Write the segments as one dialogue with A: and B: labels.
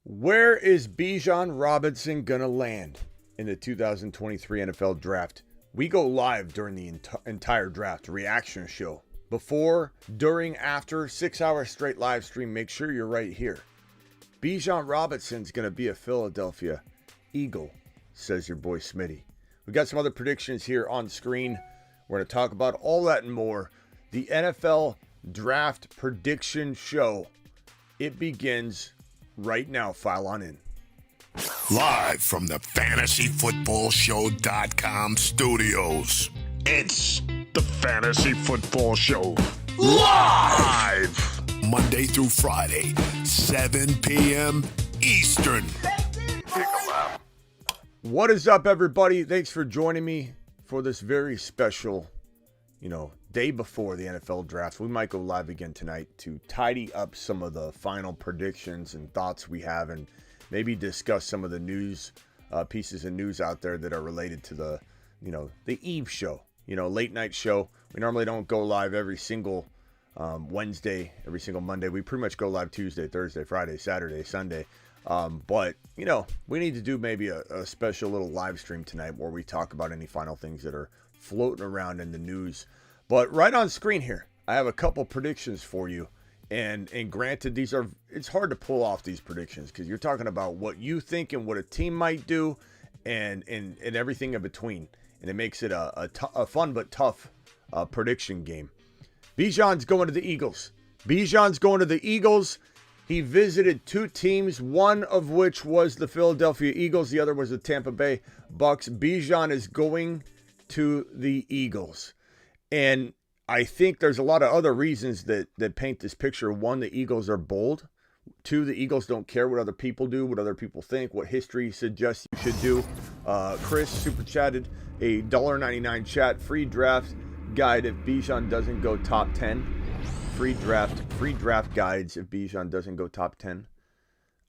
A: Where is Bijan Robinson going to land in the 2023 NFL Draft? We go live during the entire draft reaction show. Before, during, after, 6 hours straight live stream. Make sure you're right here. Bijan Robinson's going to be a Philadelphia Eagle, says your boy Smitty. We got some other predictions here on screen. We're going to talk about all that and more. The NFL Draft Prediction Show. It begins right now. File on in.
B: Live from the FantasyFootballShow.com studios. It's the Fantasy Football Show. Live! Monday through Friday, 7 p.m. Eastern.
A: What is up, everybody? Thanks for joining me for this very special, day before the NFL draft. We might go live again tonight to tidy up some of the final predictions and thoughts we have, and maybe discuss some of the news, pieces of news out there that are related to the Eve show, late night show. We normally don't go live every single Wednesday, every single Monday. We pretty much go live Tuesday, Thursday, Friday, Saturday, Sunday. But we need to do maybe a special little live stream tonight where we talk about any final things that are floating around in the news. But right on screen here, I have a couple predictions for you. And granted, it's hard to pull off these predictions because you're talking about what you think and what a team might do and everything in between. And it makes it a fun but tough prediction game. Bijan's going to the Eagles. He visited two teams, one of which was the Philadelphia Eagles. The other was the Tampa Bay Bucks. Bijan is going to the Eagles. And I think there's a lot of other reasons that paint this picture. One, the Eagles are bold. Two, the Eagles don't care what other people do, what other people think, what history suggests you should do. Chris super chatted a $1.99 chat, free draft guide if Bijan doesn't go top 10. Free draft guides if Bijan doesn't go top 10.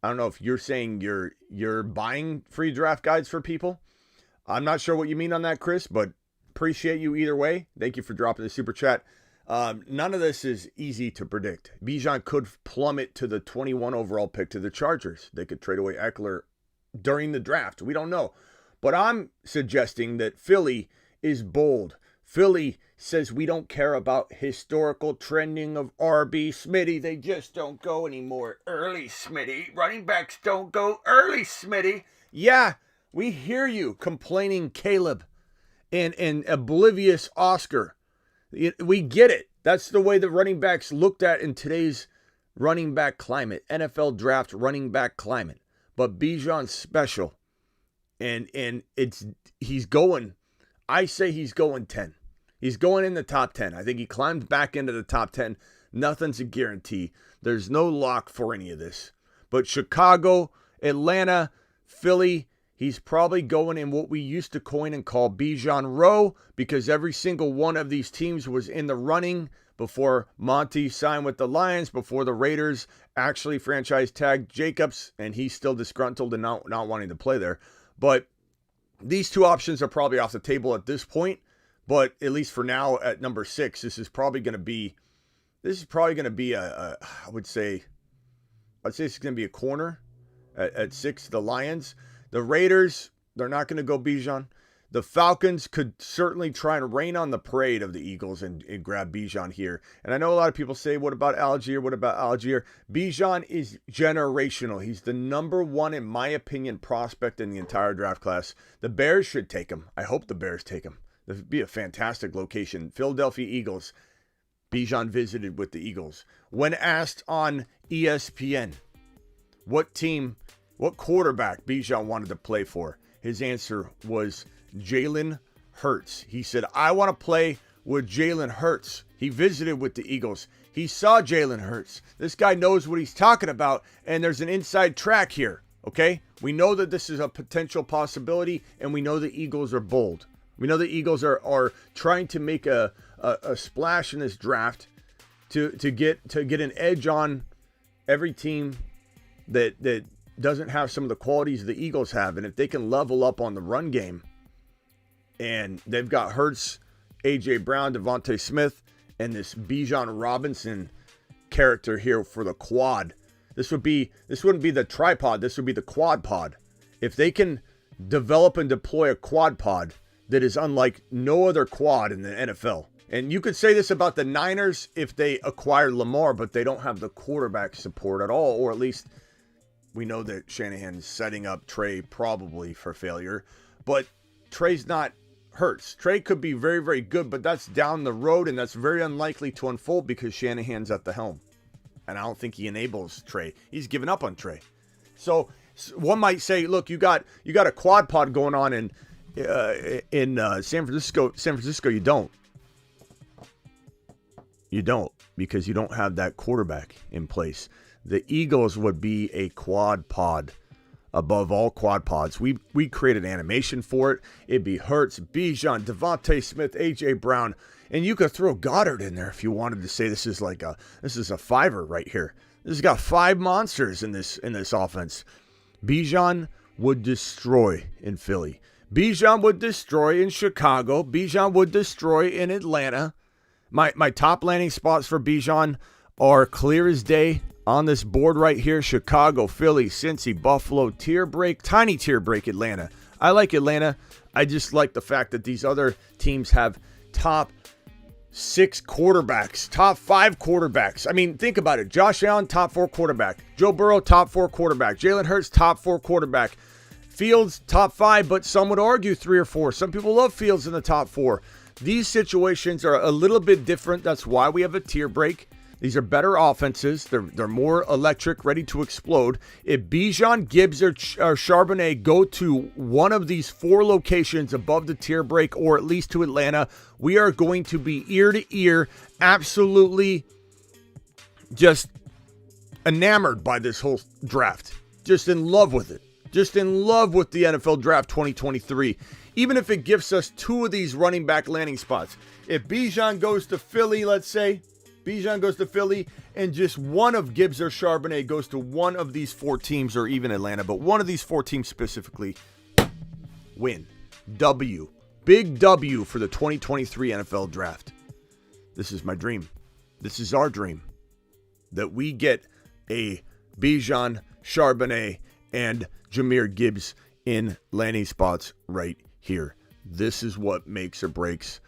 A: I don't know if you're saying you're buying free draft guides for people. I'm not sure what you mean on that, Chris, but appreciate you either way. Thank you for dropping the super chat. None of this is easy to predict. Bijan could plummet to the 21 overall pick to the Chargers. They could trade away Eckler during the draft. We don't know. But I'm suggesting that Philly is bold. Philly says we don't care about historical trending of RB. Smitty, they just don't go anymore early, Smitty. Running backs don't go early, Smitty. Yeah, we hear you complaining, Caleb. And oblivious Oscar. We get it. That's the way the running backs looked at in today's running back climate, NFL draft running back climate. But Bijan's special. And he's going, I say he's going 10. He's going in the top 10. I think he climbed back into the top 10. Nothing's a guarantee. There's no lock for any of this. But Chicago, Atlanta, Philly, he's probably going in what we used to coin and call Bijan Row, because every single one of these teams was in the running before Monty signed with the Lions, before the Raiders actually franchise tagged Jacobs, and he's still disgruntled and not wanting to play there. But these two options are probably off the table at this point. But at least for now, at number 6, this is probably going to be I would say it's going to be a corner at 6, the Lions. The Raiders, they're not going to go Bijan. The Falcons could certainly try and rain on the parade of the Eagles and grab Bijan here. And I know a lot of people say, what about Algier? Bijan is generational. He's the number one, in my opinion, prospect in the entire draft class. The Bears should take him. I hope the Bears take him. This would be a fantastic location. Philadelphia Eagles. Bijan visited with the Eagles. When asked on ESPN what quarterback Bijan wanted to play for, his answer was Jalen Hurts. He said, I want to play with Jalen Hurts. He visited with the Eagles. He saw Jalen Hurts. This guy knows what he's talking about, and there's an inside track here, okay? We know that this is a potential possibility, and we know the Eagles are bold. We know the Eagles are trying to make a splash in this draft to get an edge on every team that doesn't have some of the qualities the Eagles have. And if they can level up on the run game, and they've got Hurts, A.J. Brown, Devontae Smith, and this Bijan Robinson character here for the quad This wouldn't be the tripod. This would be the quad pod. If they can develop and deploy a quad pod that is unlike no other quad in the NFL. And you could say this about the Niners if they acquired Lamar, but they don't have the quarterback support at all, or at least we know that Shanahan's setting up Trey probably for failure. But Trey's not Hurts. Trey could be very, very good, but that's down the road, and that's very unlikely to unfold because Shanahan's at the helm. And I don't think he enables Trey. He's given up on Trey. So one might say, look, you got a quad pod going on in San Francisco. San Francisco, you don't. You don't, because you don't have that quarterback in place. The Eagles would be a quad pod above all quad pods. We created animation for it. It'd be Hurts, Bijan, Devontae Smith, A.J. Brown, and you could throw Goddard in there if you wanted to say this is a fiver right here. This has got 5 monsters in this offense. Bijan would destroy in Philly. Bijan would destroy in Chicago. Bijan would destroy in Atlanta. My top landing spots for Bijan are clear as day on this board right here. Chicago, Philly, Cincy, Buffalo, tier break, tiny tier break, Atlanta. I like Atlanta. I just like the fact that these other teams have top 6 quarterbacks, top 5 quarterbacks. I mean, think about it. Josh Allen, top 4 quarterback. Joe Burrow, top 4 quarterback. Jalen Hurts, top 4 quarterback. Fields, top 5, but some would argue 3 or 4. Some people love Fields in the top 4. These situations are a little bit different. That's why we have a tier break. These are better offenses. They're more electric, ready to explode. If Bijan, Gibbs, or Charbonnet go to one of these 4 locations above the tier break, or at least to Atlanta, we are going to be ear to ear, absolutely just enamored by this whole draft. Just in love with it. Just in love with the NFL Draft 2023. Even if it gives us 2 of these running back landing spots. If Bijan goes to Philly, let's say, Bijan goes to Philly, and just one of Gibbs or Charbonnet goes to one of these 4 teams, or even Atlanta, but one of these 4 teams specifically, win. W. Big W for the 2023 NFL Draft. This is my dream. This is our dream. That we get a Bijan, Charbonnet, and Jahmyr Gibbs in landing spots right here. This is what makes or breaks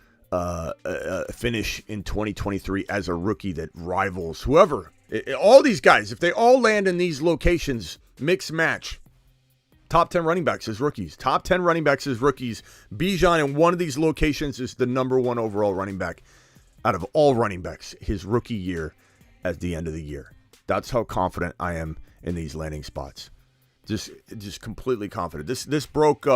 A: finish in 2023 as a rookie that rivals whoever. All these guys, if they all land in these locations, mix match. Top 10 running backs as rookies. Top 10 running backs as rookies. Bijan in one of these locations is the number 1 overall running back out of all running backs his rookie year at the end of the year. That's how confident I am in these landing spots. Just completely confident. This broke.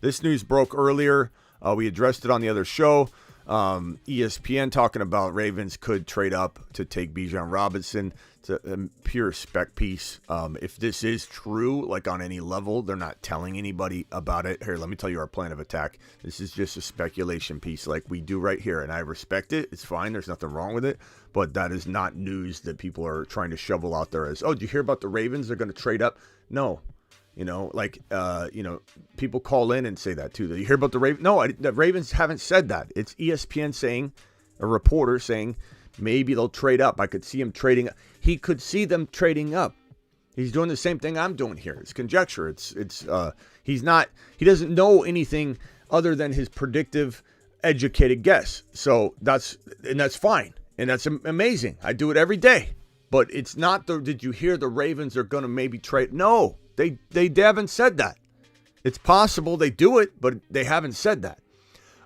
A: This news broke earlier. We addressed it on the other show. ESPN talking about Ravens could trade up to take Bijan Robinson. It's a pure spec piece. If this is true, like on any level, they're not telling anybody about it. Here, let me tell you our plan of attack. This is just a speculation piece like we do right here, and I respect it. It's fine. There's nothing wrong with it. But that is not news that people are trying to shovel out there as, oh, did you hear about the Ravens? They're going to trade up. No. People call in and say that too. Did you hear about the Ravens? No, the Ravens haven't said that. It's ESPN saying, a reporter saying, maybe they'll trade up. I could see him trading. He could see them trading up. He's doing the same thing I'm doing here. It's conjecture. He doesn't know anything other than his predictive, educated guess. So that's fine. And that's amazing. I do it every day. But it's not did you hear the Ravens are going to maybe trade? No. They haven't said that. It's possible they do it, but they haven't said that.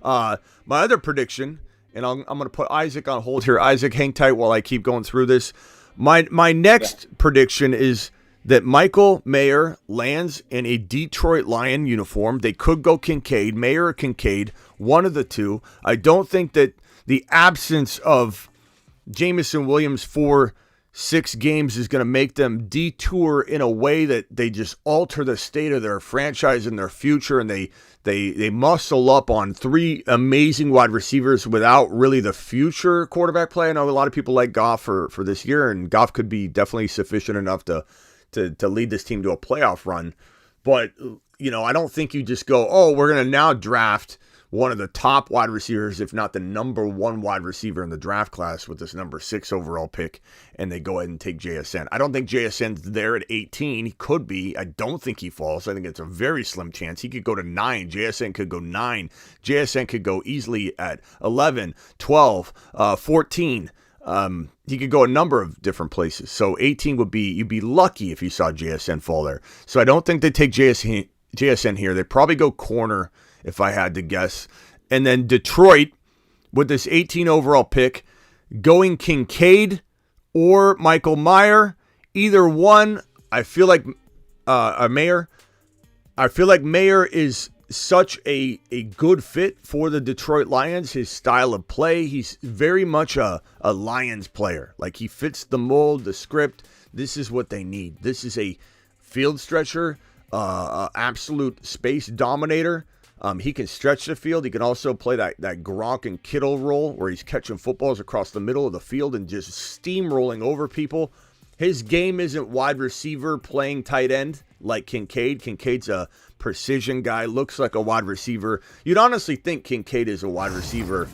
A: My other prediction, and I'm going to put Isaac on hold here. Isaac, hang tight while I keep going through this. My next prediction is that Michael Mayer lands in a Detroit Lion uniform. They could go Kincaid, Mayer or Kincaid, one of the two. I don't think that the absence of Jameson Williams for 6 games is going to make them detour in a way that they just alter the state of their franchise and their future, and they muscle up on 3 amazing wide receivers without really the future quarterback play. I know a lot of people like Goff for this year, and Goff could be definitely sufficient enough to lead this team to a playoff run. But, I don't think you just go, oh, we're going to now draft one of the top wide receivers, if not the number one wide receiver in the draft class with this number 6 overall pick, and they go ahead and take JSN. I don't think JSN's there at 18. He could be. I don't think he falls. I think it's a very slim chance. He could go to 9. JSN could go 9. JSN could go easily at 11, 12, 14. He could go a number of different places. So 18 would be, you'd be lucky if you saw JSN fall there. So I don't think they take JSN here. They probably go corner if I had to guess. And then Detroit with this 18 overall pick going Kincaid or Michael Mayer. Either one, I feel like Mayer. I feel like Mayer is such a good fit for the Detroit Lions. His style of play, he's very much a Lions player. Like, he fits the mold, the script. This is what they need. This is a field stretcher, absolute space dominator. He can stretch the field. He can also play that Gronk and Kittle role where he's catching footballs across the middle of the field and just steamrolling over people. His game isn't wide receiver playing tight end like Kincaid. Kincaid's a precision guy, looks like a wide receiver. You'd honestly think Kincaid is a wide receiver,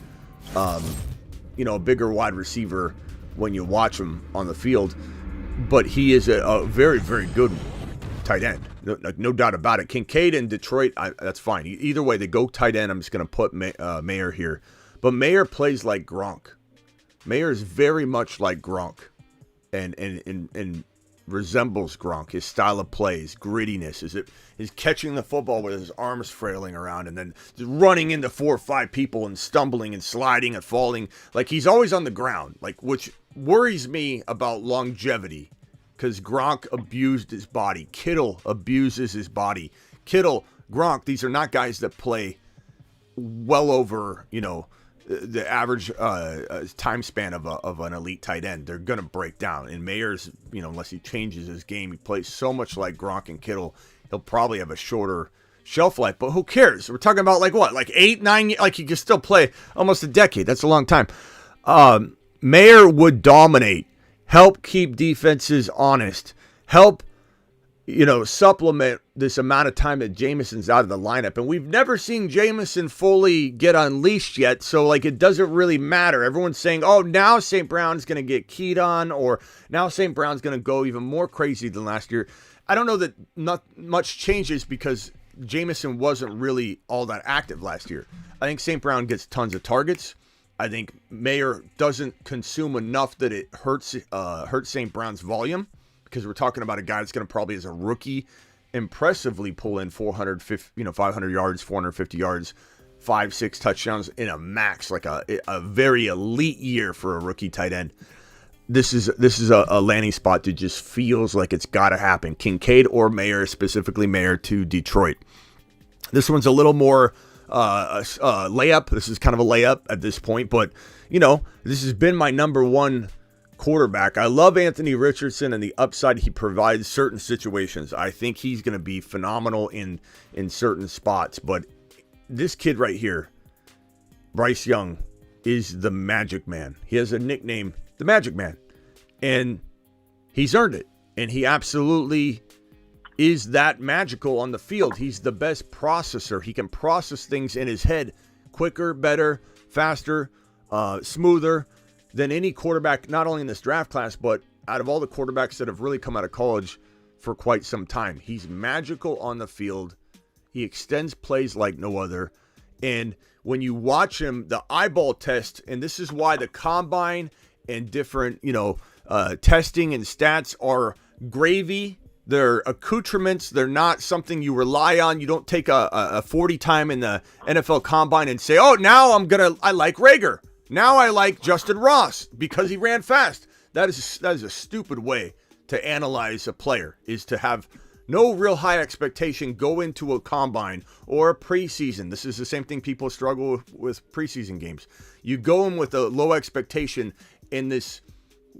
A: a bigger wide receiver when you watch him on the field. But he is a very, very good tight end. No doubt about it. Kincaid and Detroit, that's fine. Either way, they go tight end. I'm just going to put Mayer here. But Mayer plays like Gronk. Mayer is very much like Gronk and resembles Gronk. His style of play, his grittiness, is catching the football with his arms frailing around and then running into 4 or 5 people and stumbling and sliding and falling. Like, he's always on the ground, which worries me about longevity. Because Gronk abused his body. Kittle abuses his body. Kittle, Gronk, these are not guys that play well over, the average time span of an elite tight end. They're going to break down. And Mayer's, unless he changes his game, he plays so much like Gronk and Kittle, he'll probably have a shorter shelf life. But who cares? We're talking about 8, 9, like he can still play almost a decade. That's a long time. Mayer would dominate. Help keep defenses honest. Help, supplement this amount of time that Jameson's out of the lineup. And we've never seen Jameson fully get unleashed yet, so it doesn't really matter. Everyone's saying, oh, now St. Brown's going to get keyed on, or now St. Brown's going to go even more crazy than last year. I don't know that not much changes because Jameson wasn't really all that active last year. I think St. Brown gets tons of targets. I think Mayer doesn't consume enough that it hurts St. Brown's volume, because we're talking about a guy that's going to probably, as a rookie, impressively pull in 500 yards, 450 yards, 5-6 touchdowns in a max, like a very elite year for a rookie tight end. This is a landing spot that just feels like it's got to happen. Kincaid or Mayer, specifically Mayer to Detroit. This one's a little more layup. This is kind of a layup at this point, but this has been my number one quarterback. I love Anthony Richardson and the upside he provides certain situations. I think he's going to be phenomenal in certain spots, but this kid right here, Bryce Young, is the Magic Man. He has a nickname, the Magic Man, and he's earned it, and he absolutely is that magical on the field. He's the best processor. He can process things in his head quicker, better, faster, smoother than any quarterback, not only in this draft class, but out of all the quarterbacks that have really come out of college for quite some time. He's magical on the field. He extends plays like no other. And when you watch him, the eyeball test, and this is why the combine and different, testing and stats are gravy. They're accoutrements. They're not something you rely on. You don't take a 40 time in the NFL combine and say, oh, now I like Rager. Now I like Justin Ross because he ran fast. That is a stupid way to analyze a player, is to have no real high expectation go into a combine or a preseason. This is the same thing people struggle with preseason games. You go in with a low expectation in this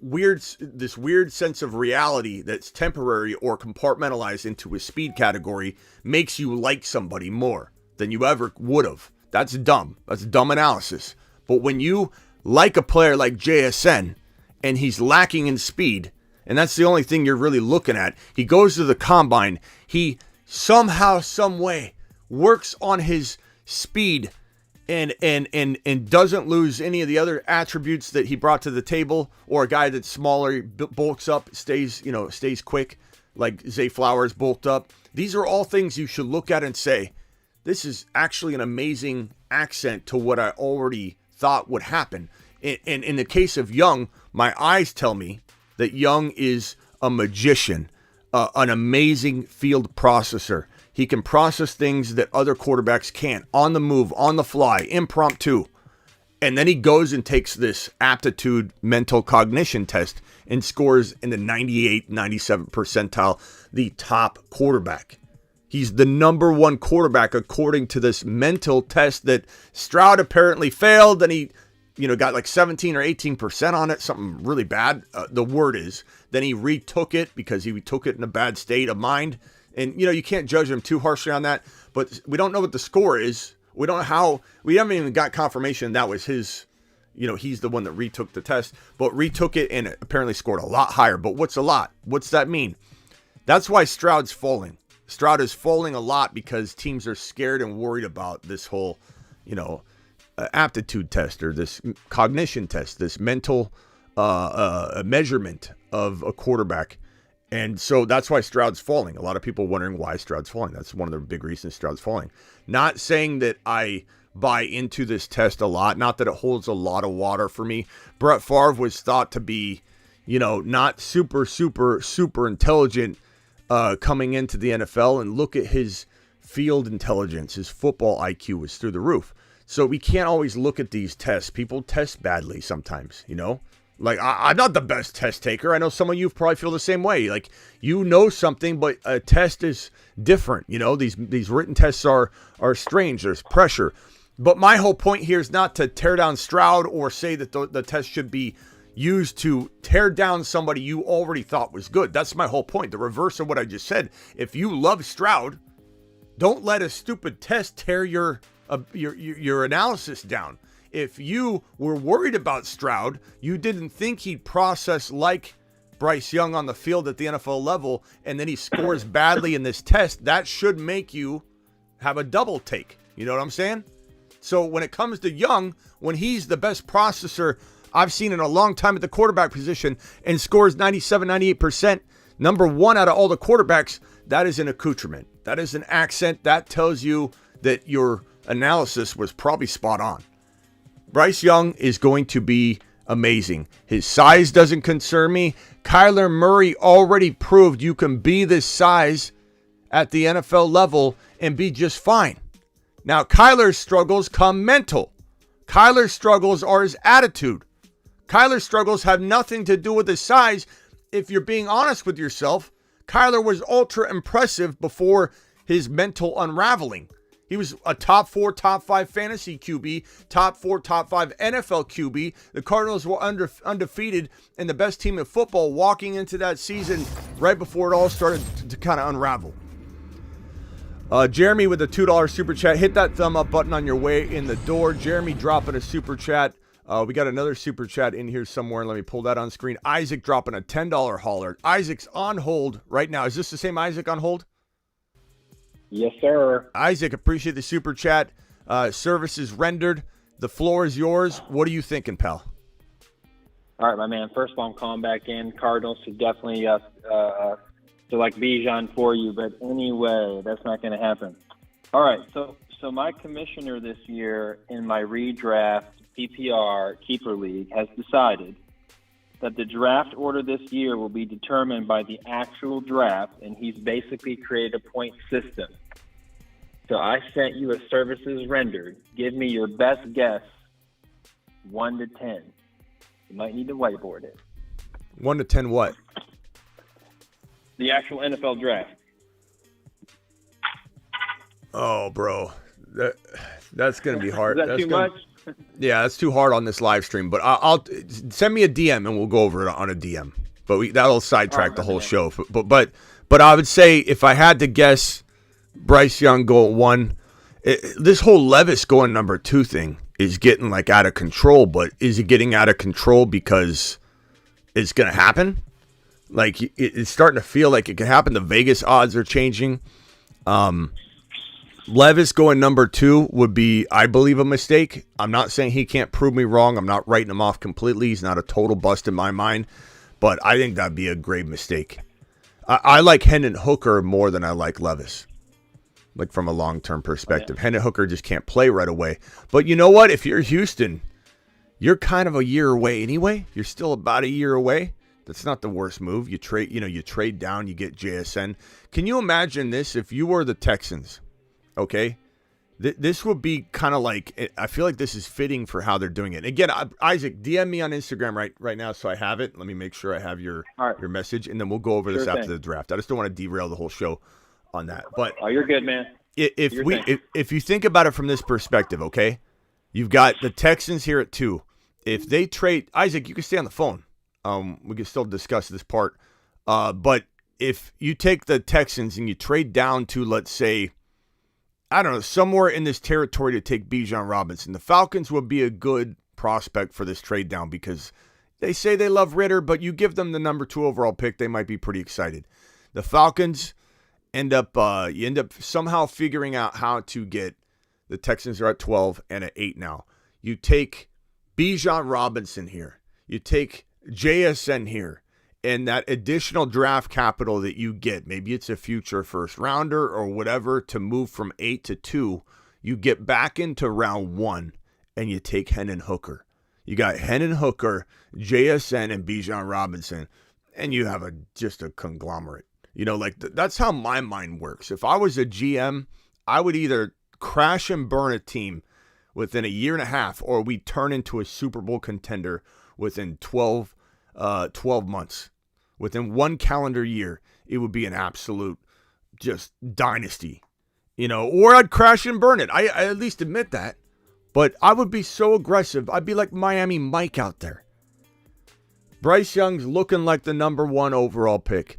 A: weird sense of reality that's temporary or compartmentalized into a speed category, makes you like somebody more than you ever would have. That's dumb. That's dumb analysis. But when you like a player like JSN and he's lacking in speed, and that's the only thing you're really looking at, he goes to the combine, he somehow, some way works on his speed and doesn't lose any of the other attributes that he brought to the table, or a guy that's smaller, bulks up, stays quick, like Zay Flowers bulked up. These are all things you should look at and say, this is actually an amazing accent to what I already thought would happen. And in the case of Young, my eyes tell me that Young is a magician, an amazing field processor. He can process things that other quarterbacks can't, on the move, on the fly, impromptu. And then he goes and takes this aptitude mental cognition test and scores in the 98, 97 percentile, the top quarterback. He's the number one quarterback according to this mental test that Stroud apparently failed, and he got like 17 or 18% on it, something really bad, the word is. Then he retook it because he took it in a bad state of mind. And, you can't judge him too harshly on that, but we don't know what the score is. We don't know how, we haven't even got confirmation that was his, he's the one that retook the test, but retook it and apparently scored a lot higher. But what's a lot? What's that mean? That's why Stroud's falling. Stroud is falling a lot because teams are scared and worried about this whole, aptitude test, or this cognition test, this mental measurement of a quarterback. And so that's why Stroud's falling. A lot of people wondering why Stroud's falling. That's one of the big reasons Stroud's falling. Not saying that I buy into this test a lot. Not that it holds a lot of water for me. Brett Favre was thought to be, not super intelligent coming into the NFL. And look at his field intelligence. His football IQ was through the roof. So we can't always look at these tests. People test badly sometimes, Like, I'm not the best test taker. I know some of you probably feel the same way. Like, something, but a test is different. These written tests are strange. There's pressure. But my whole point here is not to tear down Stroud or say that the test should be used to tear down somebody you already thought was good. That's my whole point. The reverse of what I just said. If you love Stroud, don't let a stupid test tear your analysis down. If you were worried about Stroud, you didn't think he'd process like Bryce Young on the field at the NFL level, and then he scores badly in this test, that should make you have a double take. You know what I'm saying? So when it comes to Young, when he's the best processor I've seen in a long time at the quarterback position and scores 97, 98%, number one out of all the quarterbacks, that is an accoutrement. That is an accent. That tells you that your analysis was probably spot on. Bryce Young is going to be amazing. His size doesn't concern me. Kyler Murray already proved you can be this size at the NFL level and be just fine. Now, Kyler's struggles come mental. Kyler's struggles are his attitude. Kyler's struggles have nothing to do with his size. If you're being honest with yourself, Kyler was ultra impressive before his mental unraveling. He was a top 4, top 5 fantasy QB, top 4, top 5 NFL QB. The Cardinals were undefeated and the best team in football walking into that season right before it all started to kind of unravel. Jeremy with a $2 super chat. Hit that thumb up button on your way in the door. Jeremy dropping a super chat. We got another super chat in here somewhere. Let me pull that on screen. Isaac dropping a $10 hauler. Isaac's on hold right now. Is this the same Isaac on hold?
C: Yes, sir.
A: Isaac, appreciate the super chat. Service is rendered. The floor is yours. What are you thinking, pal?
C: All right, my man. First of all, I'm calling back in. Cardinals should definitely select Bijan for you, but anyway, that's not going to happen. All right, so my commissioner this year in my redraft PPR Keeper League has decided that the draft order this year will be determined by the actual draft, and he's basically created a point system. So I sent you a services rendered. Give me your best guess, 1 to 10. You might need to whiteboard it.
A: 1 to 10 what?
C: The actual NFL draft.
A: Oh, bro. That's going to be hard.
C: Is that too much?
A: Yeah, that's too hard on this live stream, but I'll send me a DM and we'll go over it on a DM. But that'll sidetrack the whole show. But I would say if I had to guess, Bryce Young go at 1. This whole Levis going number 2 thing is getting like out of control. But is it getting out of control because it's going to happen? Like it's starting to feel like it can happen. The Vegas odds are changing. Levis going number 2 would be, I believe, a mistake. I'm not saying he can't prove me wrong. I'm not writing him off completely. He's not a total bust in my mind. But I think that'd be a grave mistake. I like Hendon Hooker more than I like Levis. Like from a long-term perspective. Hendon Hooker just can't play right away. But you know what? If you're Houston, you're kind of a year away anyway. You're still about a year away. That's not the worst move. You trade down, you get JSN. Can you imagine this if you were the Texans? Okay? This would be kind of like, I feel like this is fitting for how they're doing it. Again, Isaac, DM me on Instagram right now so I have it. Let me make sure I have your message, and then we'll go over this after the draft. I just don't want to derail the whole show on that. But
C: you're good, man.
A: If you think about it from this perspective, okay? You've got the Texans here at 2. If they trade, Isaac, you can stay on the phone. We can still discuss this part. But if you take the Texans and you trade down to, let's say, I don't know, somewhere in this territory to take Bijan Robinson, the Falcons would be a good prospect for this trade down because they say they love Ritter, but you give them the number 2 overall pick, they might be pretty excited. The Falcons end up somehow figuring out how to get, the Texans are at 12 and at 8 now. You take Bijan Robinson here. You take JSN here. And that additional draft capital that you get, maybe it's a future first rounder or whatever, to move from 8 to 2, you get back into round 1 and you take Hendon Hooker. You got Hendon Hooker, JSN, and Bijan Robinson, and you have just a conglomerate. That's how my mind works. If I was a GM, I would either crash and burn a team within a year and a half, or we turn into a Super Bowl contender within 12 months. Within 1 calendar year, it would be an absolute just dynasty, or I'd crash and burn it. I at least admit that, but I would be so aggressive. I'd be like Miami Mike out there. Bryce Young's looking like the number 1 overall pick.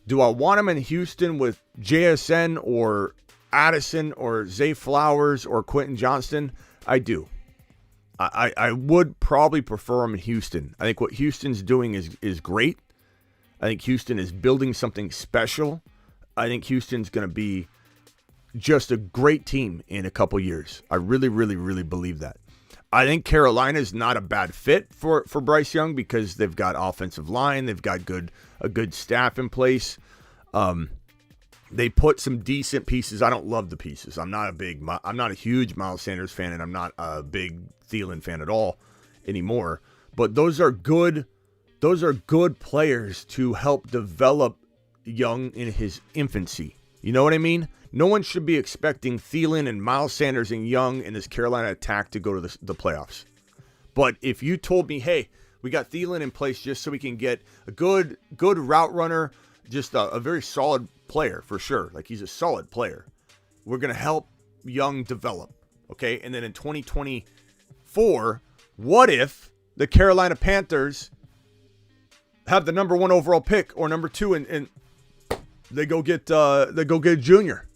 A: Do I want him in Houston with JSN or Addison or Zay Flowers or Quentin Johnston? I do. I would probably prefer him in Houston. I think what Houston's doing is great. I think Houston is building something special. I think Houston's going to be just a great team in a couple years. I really, really, really believe that. I think Carolina's not a bad fit for Bryce Young because they've got offensive line. They've got a good staff in place. They put some decent pieces. I don't love the pieces. I'm not a huge Miles Sanders fan, and I'm not a big Thielen fan at all anymore. But those are good players to help develop Young in his infancy. You know what I mean? No one should be expecting Thielen and Miles Sanders and Young in this Carolina attack to go to the playoffs. But if you told me, hey, we got Thielen in place just so we can get a good route runner, just a very solid player for sure. Like, he's a solid player. We're going to help Young develop. Okay. And then in 2024, what if the Carolina Panthers have the number 1 overall pick or number 2 and they go get Junior,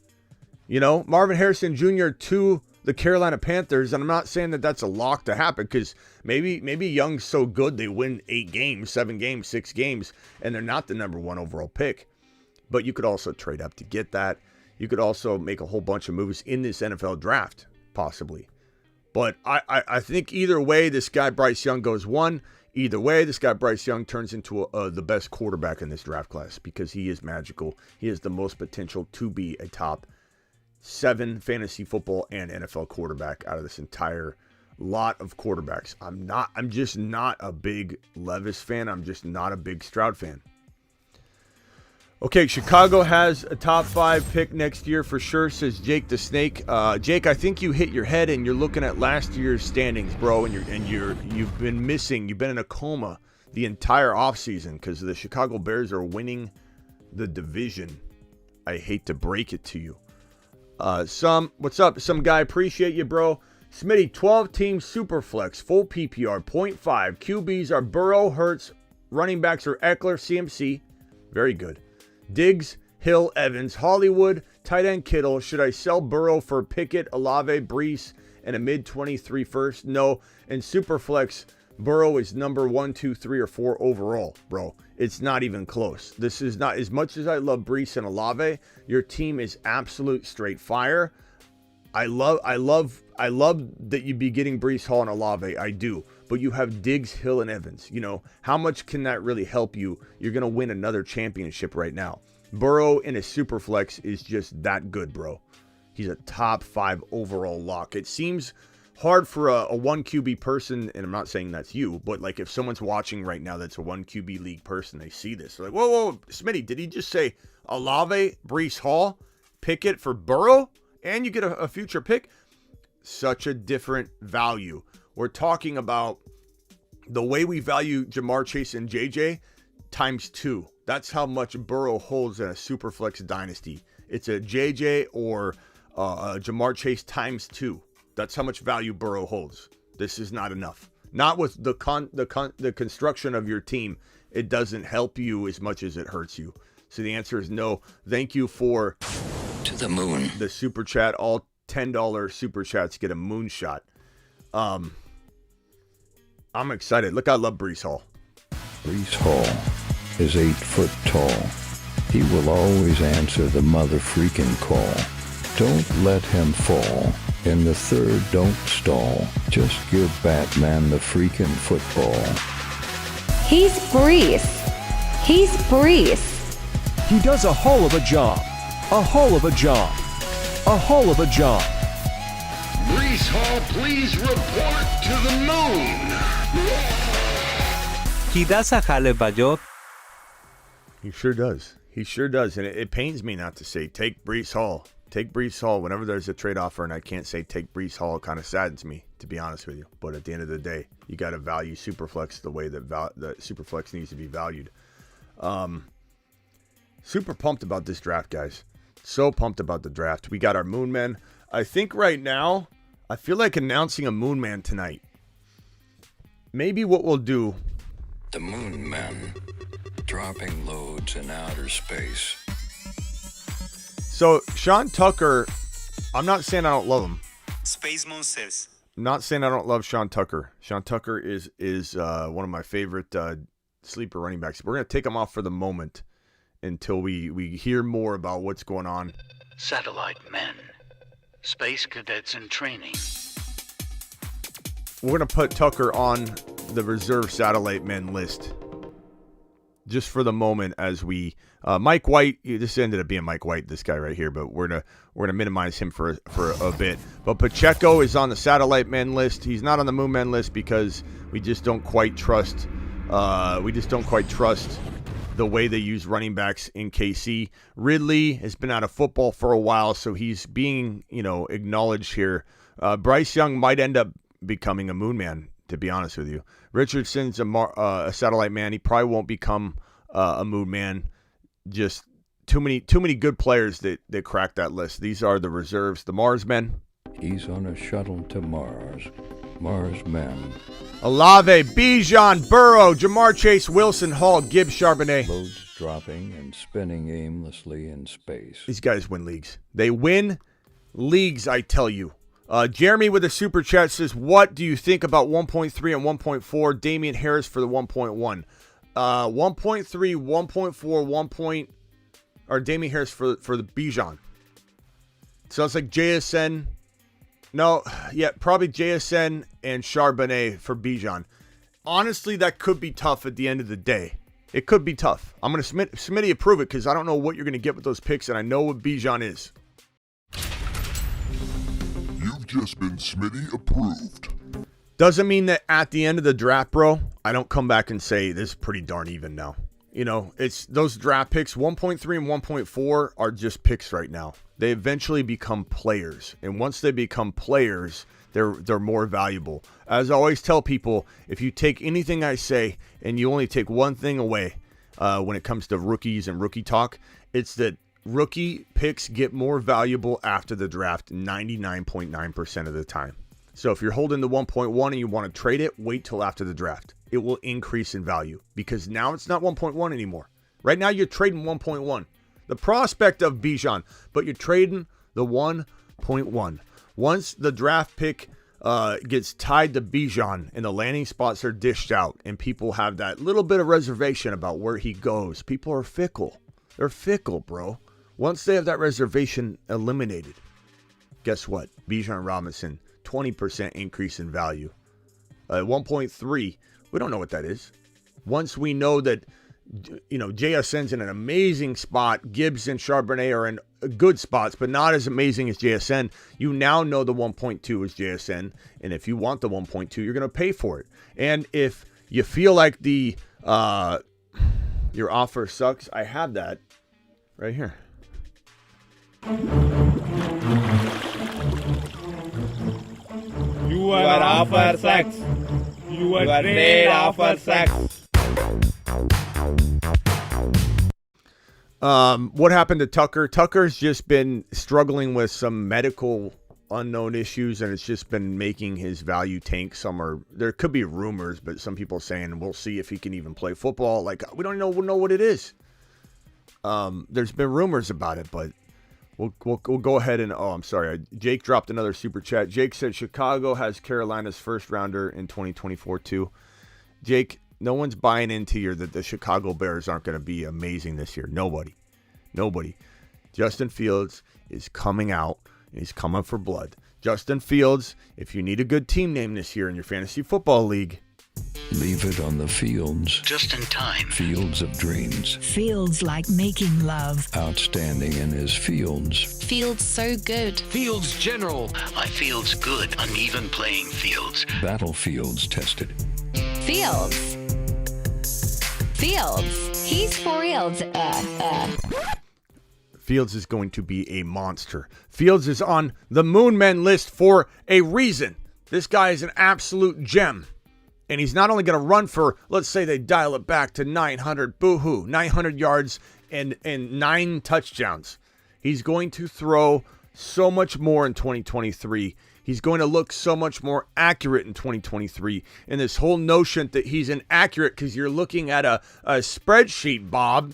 A: Marvin Harrison Jr. to the Carolina Panthers. And I'm not saying that that's a lock to happen because maybe Young's so good they win 8 games, 7 games, 6 games, and they're not the number 1 overall pick. But you could also trade up to get that. You could also make a whole bunch of moves in this NFL draft, possibly. But I think either way, this guy Bryce Young goes 1. Either way, this guy Bryce Young turns into the best quarterback in this draft class because he is magical. He has the most potential to be a top 7 fantasy football and NFL quarterback out of this entire lot of quarterbacks. I'm just not a big Levis fan. I'm just not a big Stroud fan. Okay, Chicago has a top 5 pick next year for sure, says Jake the Snake. Jake, I think you hit your head and you're looking at last year's standings, bro, and you've been missing. You've been in a coma the entire offseason because the Chicago Bears are winning the division. I hate to break it to you. What's up? Some guy, appreciate you, bro. Smitty, 12-team Superflex, full PPR, 0.5. QBs are Burrow, Hurts. Running backs are Eckler, CMC. Very good. Diggs, Hill, Evans, Hollywood, tight end Kittle. Should I sell Burrow for Pickett, Olave, Bryce, and a mid-23 first? No. And Superflex, Burrow is number 1, 2, 3, or 4 overall, bro. It's not even close. This is not, as much as I love Bryce and Olave, your team is absolute straight fire. I love that you'd be getting Breece Hall and Olave. I do. But you have Diggs, Hill, and Evans. You know, how much can that really help you? You're going to win another championship right now. Burrow in a super flex is just that good, bro. He's a top 5 overall lock. It seems hard for a 1 QB person, and I'm not saying that's you, but like if someone's watching right now that's a 1 QB league person, they see this. They're like, whoa, Smitty, did he just say Olave, Breece Hall, Pickett for Burrow, and you get a future pick? Such a different value. We're talking about the way we value Jamar Chase and JJ times 2. That's how much Burrow holds in a Superflex dynasty. It's a JJ or Jamar Chase times 2. That's how much value Burrow holds. This is not enough. Not with the construction of your team. It doesn't help you as much as it hurts you. So the answer is no. Thank you for
D: to the moon.
A: The super chat. All $10 super chats get a moonshot. I'm excited. Look, I love Breece Hall.
E: Breece Hall is 8 foot tall. He will always answer the mother freaking call. Don't let him fall. In the third, don't stall. Just give Batman the freaking football.
F: He's Bryce. He's Bryce.
G: He does a hull of a job. A hull of a job. A hull of a job.
B: Breece Hall, please report to the moon.
H: He does a hell of a job.
A: He sure does. He sure does. And it pains me not to say take Breece Hall. Take Breece Hall. Whenever there's a trade offer and I can't say take Breece Hall, it kind of saddens me, to be honest with you. But at the end of the day, you got to value Superflex the way that Superflex needs to be valued. Super pumped about this draft, guys. So pumped about the draft. We got our Moon Men. I think right now, I feel like announcing a Moon Man tonight. Maybe what we'll do.
E: The Moon Men, dropping loads in outer space.
A: So, Sean Tucker, I'm not saying I don't love him.
I: Space Monsters.
A: I'm not saying I don't love Sean Tucker. Sean Tucker is one of my favorite sleeper running backs. We're going to take him off for the moment until we hear more about what's going on.
D: Satellite men. Space cadets in training.
A: We're going to put Tucker on the reserve satellite men list just for the moment as we Mike White. This ended up being Mike White, this guy right here, but we're gonna minimize him for a bit. But Pacheco is on the satellite men list. He's not on the Moon Men list because we just don't quite trust the way they use running backs in KC. Ridley has been out of football for a while, so he's being acknowledged here. Bryce Young might end up becoming a Moon Man, to be honest with you. Richardson's a satellite man. He probably won't become a Moon Man. Just too many good players that crack that list. These are the reserves, the Mars men.
E: He's on a shuttle to Mars. Mars men.
A: Olave, Bijan, Burrow, Jamar Chase, Wilson, Hall, Gibbs, Charbonnet.
E: Loads dropping and spinning aimlessly in space.
A: These guys win leagues. They win leagues, I tell you. Jeremy with a super chat says, what do you think about 1.3 and 1.4? Damian Harris for the 1.1. 1.3, 1.4, or Damian Harris for the Bijan. Sounds like JSN. No, yeah, probably JSN and Charbonnet for Bijan. Honestly, that could be tough at the end of the day. It could be tough. I'm going to Smitty approve it because I don't know what you're going to get with those picks, and I know what Bijan is.
B: You've just been Smitty approved.
A: Doesn't mean that at the end of the draft, bro, I don't come back and say this is pretty darn even now. It's those draft picks, 1.3 and 1.4 are just picks right now. They eventually become players. And once they become players, they're more valuable. As I always tell people, if you take anything I say and you only take one thing away when it comes to rookies and rookie talk, it's that rookie picks get more valuable after the draft 99.9% of the time. So if you're holding the 1.1 and you want to trade it, wait till after the draft. It will increase in value because now it's not 1.1 anymore. Right now you're trading 1.1. The prospect of Bijan, but you're trading the 1.1. Once the draft pick gets tied to Bijan and the landing spots are dished out and people have that little bit of reservation about where he goes, people are fickle. They're fickle, bro. Once they have that reservation eliminated, Guess what? Bijan Robinson, 20% increase in value. 1.3, we don't know what that is. Once we know that, JSN's in an amazing spot, Gibbs and Charbonnet are in good spots, but not as amazing as JSN, you now know the 1.2 is JSN, and if you want the 1.2, you're going to pay for it. And if you feel like your offer sucks, I have that right here.
I: You are offer sucks. You are trade offer sucks.
A: What happened to Tucker? Tucker's just been struggling with some medical unknown issues, and it's just been making his value tank. There could be rumors, but some people saying we'll see if he can even play football. Like, we don't know what it is. There's been rumors about it, but we'll go ahead and, I'm sorry. Jake dropped another super chat. Jake said Chicago has Carolina's first rounder in 2024 too. Jake, no one's buying into that the Chicago Bears aren't going to be amazing this year. Nobody. Justin Fields is coming out. He's coming for blood. Justin Fields, if you need a good team name this year in your fantasy football league,
E: leave it on the fields.
D: Just in time.
E: Fields of dreams.
J: Fields like making love.
E: Outstanding in his fields.
K: Fields so good.
G: Fields General.
D: My field's good. Uneven playing fields.
E: Battlefields tested.
F: Fields. He's for reals.
A: Fields is going to be a monster. Fields is on the Moon Men list for a reason. This guy is an absolute gem. And he's not only going to run for, let's say they dial it back to 900, 900 yards and 9 touchdowns. He's going to throw so much more in 2023. He's going to look so much more accurate in 2023. And this whole notion that he's inaccurate because you're looking at a spreadsheet, Bob.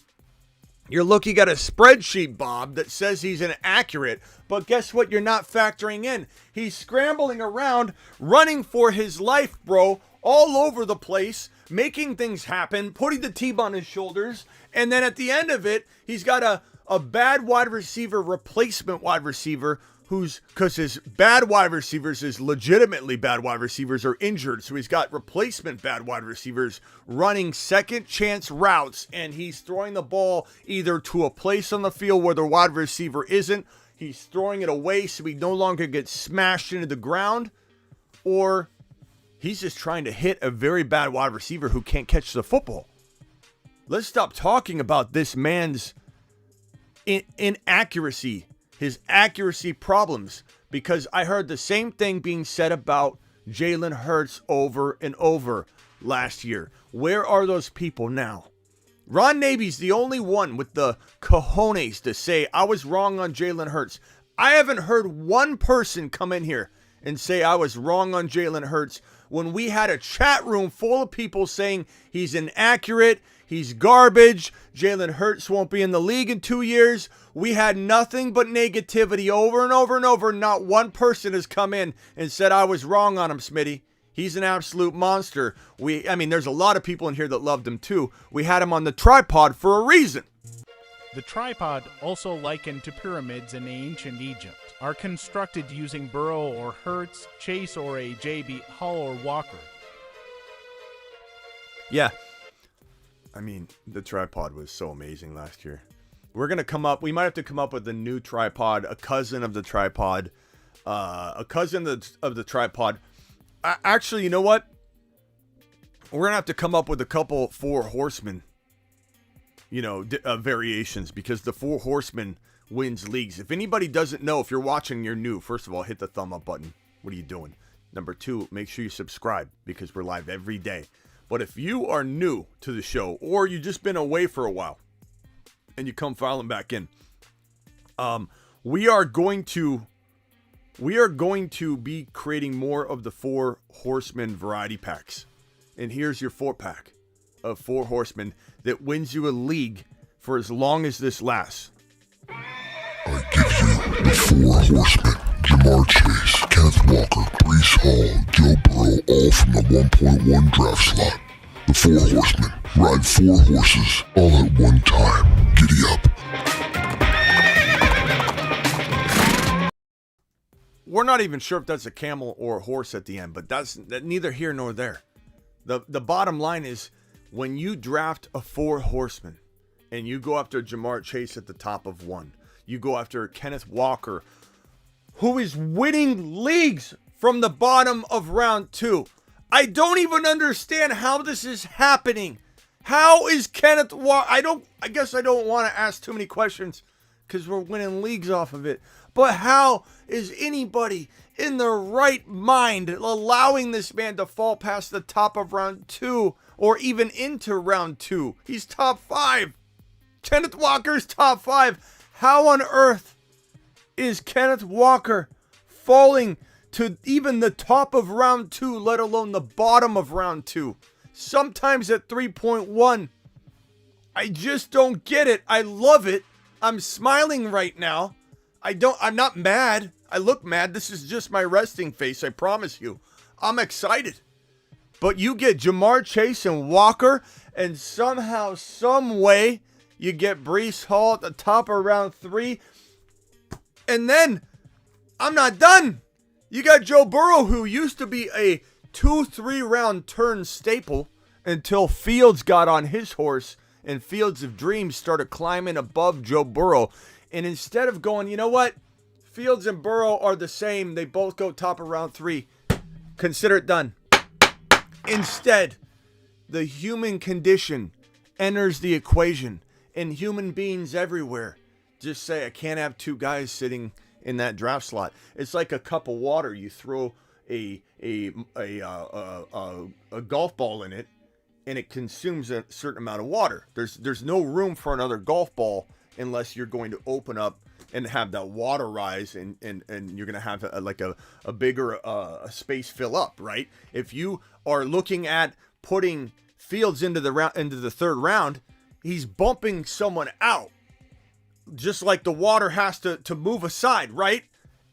A: You're looking at a spreadsheet, Bob, that says he's inaccurate. But guess what? You're not factoring in. He's scrambling around, running for his life, bro, all over the place, making things happen, putting the team on his shoulders. And then at the end of it, he's got a bad wide receiver, replacement wide receiver, because his bad wide receivers, his legitimately bad wide receivers are injured. So he's got replacement bad wide receivers running second chance routes, and he's throwing the ball either to a place on the field where the wide receiver isn't. He's throwing it away so he no longer gets smashed into the ground, or he's just trying to hit a very bad wide receiver who can't catch the football. Let's stop talking about this man's inaccuracy, his accuracy problems, because I heard the same thing being said about Jalen Hurts over and over last year. Where are those people now? Ron Naby's the only one with the cojones to say, I was wrong on Jalen Hurts. I haven't heard one person come in here and say I was wrong on Jalen Hurts when we had a chat room full of people saying he's inaccurate, he's garbage, Jalen Hurts won't be in the league in 2 years. We had nothing but negativity over and over and over. Not one person has come in and said I was wrong on him, Smitty. He's an absolute monster. There's a lot of people in here that loved him too. We had him on the tripod for a reason.
L: The tripod, also likened to pyramids in ancient Egypt, are constructed using Burrow or Hurts, Chase or a JB Hull or Walker.
A: Yeah. The tripod was so amazing last year. We might have to come up with a new tripod, a cousin of the tripod, of the tripod. Actually, you know what? We're going to have to come up with a couple 4 horsemen, variations, because the 4 horsemen wins leagues. If anybody doesn't know, if you're watching, you're new. First of all, hit the thumb up button. What are you doing? Number 2, make sure you subscribe, because we're live every day. But if you are new to the show, or you've just been away for a while and you come filing back in, we are going to be creating more of the 4 horsemen variety packs. And here's your 4-pack of 4 horsemen that wins you a league for as long as this lasts.
M: I give you the 4 horsemen. Lamar Chase, Kenneth Walker, Bryce Hall, Joe Burrow, all from the 1.1 draft slot. The 4 horsemen ride 4 horses all at one time. Giddy up.
A: we're not even sure if that's a camel or a horse at the end, but that's neither here nor there. The bottom line is when you draft a 4 horseman and you go after Ja'Marr Chase at the top of 1, you go after Kenneth Walker, who is winning leagues from the bottom of round 2. I don't even understand how this is happening. How is Kenneth Walker? I guess I don't want to ask too many questions because we're winning leagues off of it. But how is anybody in their right mind allowing this man to fall past the top of round 2 or even into round 2? He's top 5. Kenneth Walker's top 5. How on earth is Kenneth Walker falling to even the top of round 2, let alone the bottom of round 2? Sometimes at 3.1. I just don't get it. I love it. I'm smiling right now. I'm not mad. I look mad. This is just my resting face, I promise you. I'm excited. But you get Ja'Marr Chase and Walker, and somehow, some way, you get Bryce Hall at the top of round 3. And then, I'm not done. You got Joe Burrow, who used to be a 2-3 round turn staple until Fields got on his horse and Fields of Dreams started climbing above Joe Burrow. And instead of going, you know what? Fields and Burrow are the same. They both go top of round 3. Consider it done. Instead, the human condition enters the equation. And human beings everywhere just say, I can't have 2 guys sitting in that draft slot. It's like a cup of water. You throw a golf ball in it, and it consumes a certain amount of water. There's no room for another golf ball unless you're going to open up and have that water rise, and you're going to have a bigger space fill up, right? If you are looking at putting Fields into the 3rd round, he's bumping someone out, just like the water has to move aside, right?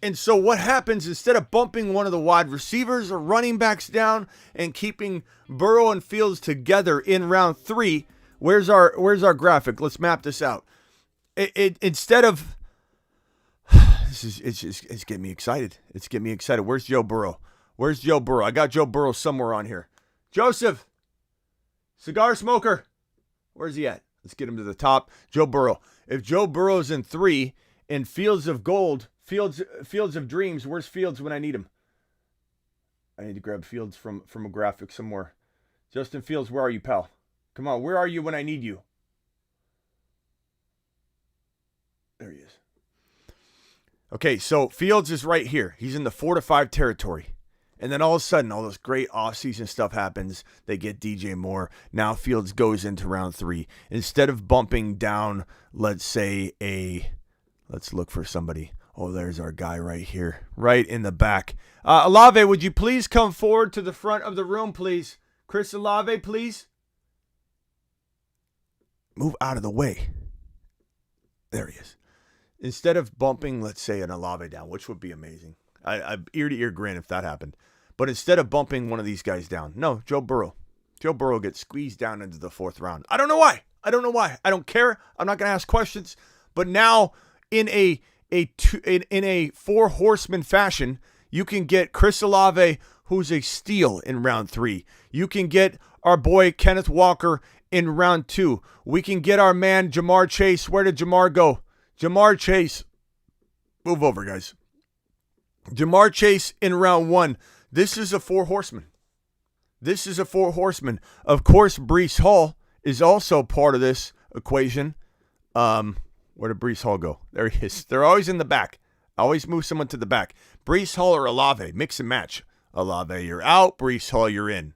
A: And so what happens, instead of bumping one of the wide receivers or running backs down and keeping Burrow and Fields together in round 3, where's our graphic? Let's map this out. Instead of it's getting me excited. It's getting me excited. Where's Joe Burrow? Where's Joe Burrow? I got Joe Burrow somewhere on here. Joseph, cigar smoker. Where's he at? Let's get him to the top. Joe Burrow. If Joe Burrow's in 3 and Fields of Gold, Fields of Dreams, where's Fields when I need him? I need to grab Fields from a graphic somewhere. Justin Fields, where are you, pal? Come on, where are you when I need you? There he is. Okay, so Fields is right here. He's in the 4 to 5 territory. And then all of a sudden, all this great offseason stuff happens. They get DJ Moore. Now Fields goes into round 3. Instead of bumping down, let's say let's look for somebody. Oh, there's our guy right here, right in the back. Olave, would you please come forward to the front of the room, please? Chris Olave, please. Move out of the way. There he is. Instead of bumping, let's say, an Olave down, which would be amazing. I ear-to-ear grin if that happened. But instead of bumping one of these guys down, no, Joe Burrow. Joe Burrow gets squeezed down into the 4th round. I don't know why. I don't care. I'm not going to ask questions. But now, in a 4 horseman fashion, you can get Chris Olave, who's a steal in round 3. You can get our boy Kenneth Walker in round 2. We can get our man Ja'Marr Chase. Where did Ja'Marr go? Ja'Marr Chase. Move over, guys. Ja'Marr Chase in round 1. This is a 4 horseman. This is a 4 horseman. Of course, Bryce Hall is also part of this equation. Where did Bryce Hall go? There he is. They're always in the back. Always move someone to the back. Bryce Hall or Olave. Mix and match. Olave, you're out. Bryce Hall, you're in.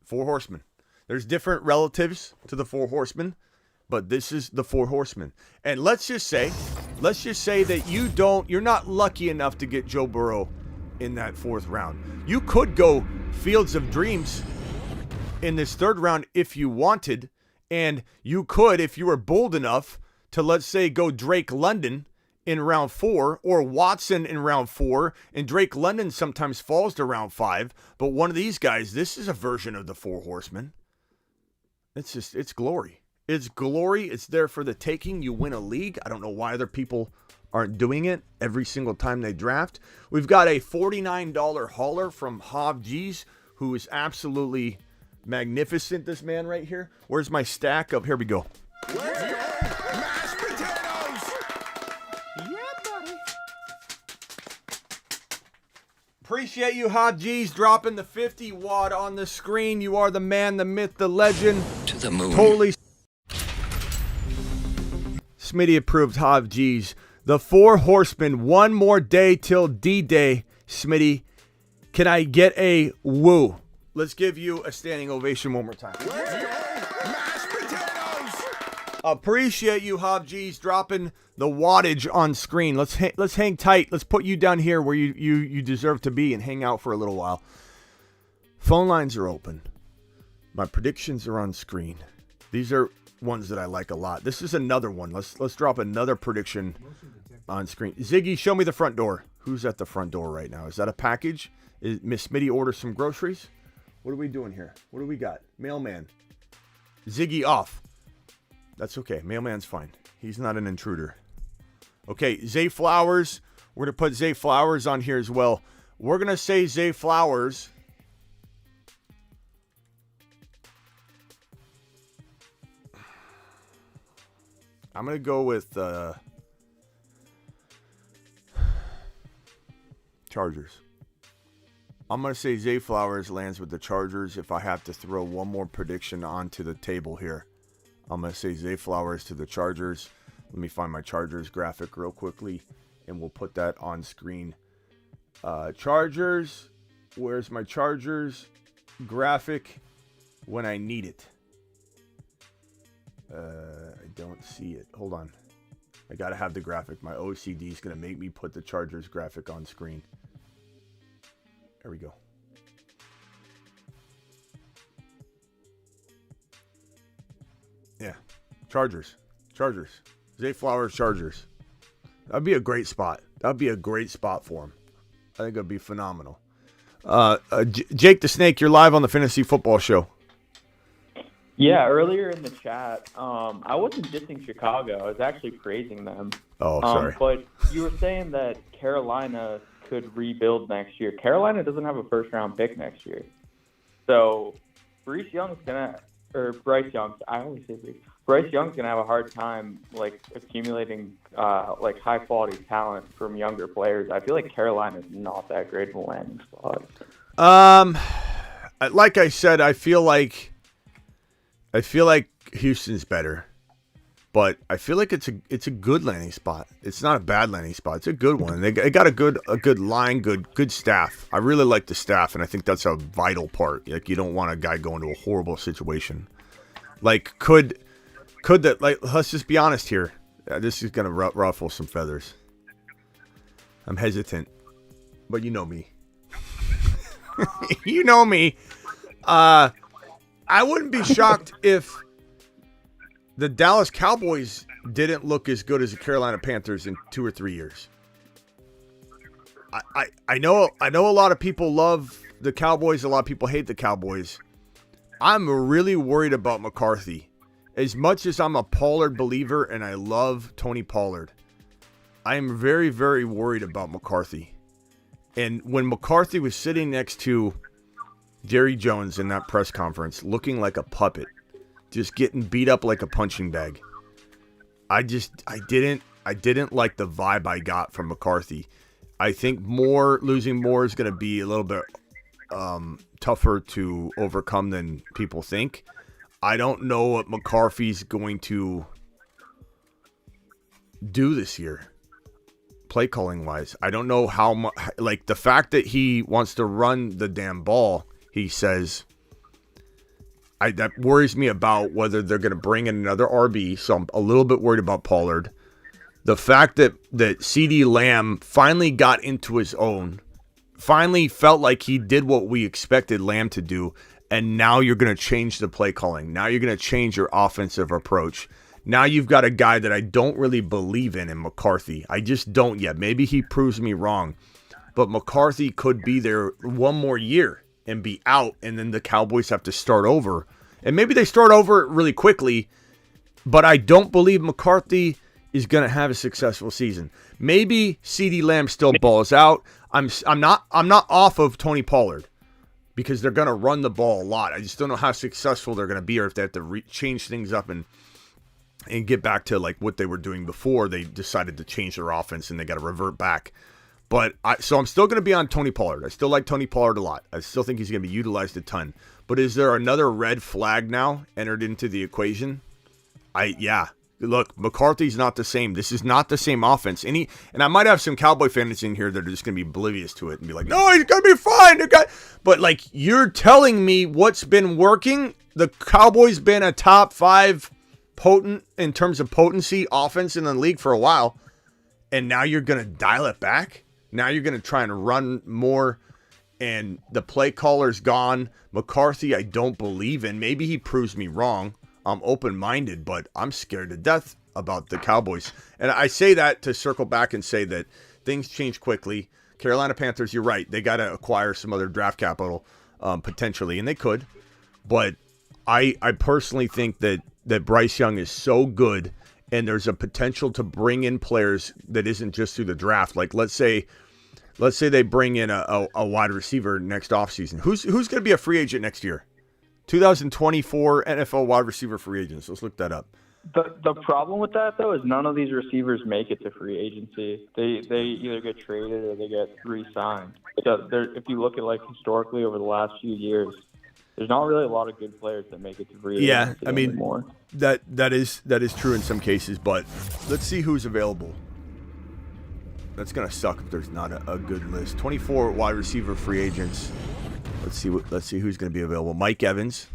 A: 4 horsemen. There's different relatives to the 4 horsemen, but this is the 4 horsemen. And let's just say that you're not lucky enough to get Joe Burrow in that 4th round. You could go Fields of Dreams in this 3rd round if you wanted, and you could, if you were bold enough, to, let's say, go Drake London in round 4 or Watson in round 4, and Drake London sometimes falls to round 5, but one of these guys, this is a version of the 4 horsemen. It's glory. It's glory. It's there for the taking. You win a league. I don't know why other people aren't doing it every single time they draft. We've got a $49 hauler from Hav G's, who is absolutely magnificent, this man right here. Where's my stack of, here we go.
B: Where's your mashed potatoes?
A: Yeah, buddy. Appreciate you, Hav G's, dropping the 50 watt on the screen. You are the man, the myth, the legend.
D: To the moon.
A: Totally. Smitty approved Hav G's. The 4 horsemen, one more day till D-Day. Smitty, can I get a woo? Let's give you a standing ovation one more time.
B: Where's your mashed potatoes?
A: Appreciate you, Hav G's, dropping the wattage on screen. Let's hang tight. Let's put you down here where you deserve to be and hang out for a little while. Phone lines are open. My predictions are on screen. These are ones that I like a lot. This is another one. Let's drop another prediction on screen. Ziggy, show me the front door. Who's at the front door right now? Is that a package? Is Miss Smitty order some groceries? What are we doing here? What do we got? Mailman. Ziggy off. That's okay. Mailman's fine. He's not an intruder. Okay, Zay Flowers. We're going to put Zay Flowers on here as well. We're going to say Zay Flowers. I'm going to go with Chargers. I'm going to say Zay Flowers lands with the Chargers. If I have to throw one more prediction onto the table here, I'm going to say Zay Flowers to the Chargers. Let me find my Chargers graphic real quickly, and we'll put that on screen. Chargers. Where's my Chargers graphic when I need it? I don't see it. Hold on. I got to have the graphic. My OCD is going to make me put the Chargers graphic on screen. There we go. Yeah. Chargers. Zay Flowers, Chargers. That'd be a great spot. That'd be a great spot for him. I think it'd be phenomenal. Jake the Snake, you're live on the Fantasy Football Show.
K: Yeah, earlier in the chat, I wasn't dissing Chicago. I was actually praising them.
A: Oh, sorry.
K: But you were saying that Carolina could rebuild next year. Carolina doesn't have a first-round pick next year. So Bryce Young's going to – Bryce Young. I always say Bryce. Bryce Young's going to have a hard time, accumulating, high-quality talent from younger players. I feel like Carolina's not that great of a landing spot.
A: Like I said, I feel like Houston's better, but I feel like it's a good landing spot. It's not a bad landing spot. It's a good one. They got a good line, good staff. I really like the staff, and I think that's a vital part. Like, you don't want a guy going to a horrible situation. Like, could that, like, let's just be honest here. This is gonna ruffle some feathers. I'm hesitant, but you know me. You know me. I wouldn't be shocked if the Dallas Cowboys didn't look as good as the Carolina Panthers in 2 or 3 years. I know a lot of people love the Cowboys. A lot of people hate the Cowboys. I'm really worried about McCarthy. As much as I'm a Pollard believer and I love Tony Pollard, I am very, very worried about McCarthy. And when McCarthy was sitting next to Jerry Jones in that press conference, looking like a puppet, just getting beat up like a punching bag, I didn't like the vibe I got from McCarthy. I think losing Moore is going to be a little bit tougher to overcome than people think. I don't know what McCarthy's going to do this year, play calling wise. I don't know how much, like, the fact that he wants to run the damn ball, he says, that worries me about whether they're going to bring in another RB. So I'm a little bit worried about Pollard. The fact that CeeDee Lamb finally got into his own, finally felt like he did what we expected Lamb to do. And now you're going to change the play calling. Now you're going to change your offensive approach. Now you've got a guy that I don't really believe in McCarthy. I just don't yet. Maybe he proves me wrong. But McCarthy could be there one more year and be out, and then the Cowboys have to start over. And maybe they start over really quickly, but I don't believe McCarthy is going to have a successful season. Maybe CeeDee Lamb still balls out. I'm not off of Tony Pollard because they're going to run the ball a lot. I just don't know how successful they're going to be, or if they have to change things up and get back to like what they were doing before they decided to change their offense and they got to revert back. But so I'm still going to be on Tony Pollard. I still like Tony Pollard a lot. I still think he's going to be utilized a ton. But is there another red flag now entered into the equation? Yeah. Look, McCarthy's not the same. This is not the same offense. And I might have some Cowboy fans in here that are just going to be oblivious to it and be like, no, he's going to be fine. But, like, you're telling me what's been working? The Cowboys been a top 5 potent, in terms of potency, offense in the league for a while. And now you're going to dial it back? Now you're going to try and run more, and the play caller's gone. McCarthy, I don't believe in. Maybe he proves me wrong. I'm open-minded, but I'm scared to death about the Cowboys. And I say that to circle back and say that things change quickly. Carolina Panthers, you're right. They got to acquire some other draft capital potentially, and they could. But I personally think that Bryce Young is so good, and there's a potential to bring in players that isn't just through the draft. Like, let's say they bring in a wide receiver next offseason. Who's going to be a free agent next year? 2024 NFL wide receiver free agents. Let's look that up.
K: The problem with that, though, is none of these receivers make it to free agency. They either get traded or they get re-signed. So if you look at, like, historically over the last few years, there's not really a lot of good players that make it to free agency anymore.
A: That is true in some cases, but let's see who's available. That's going to suck if there's not a good list. 24 wide receiver free agents. Let's see who's going to be available. Mike Evans.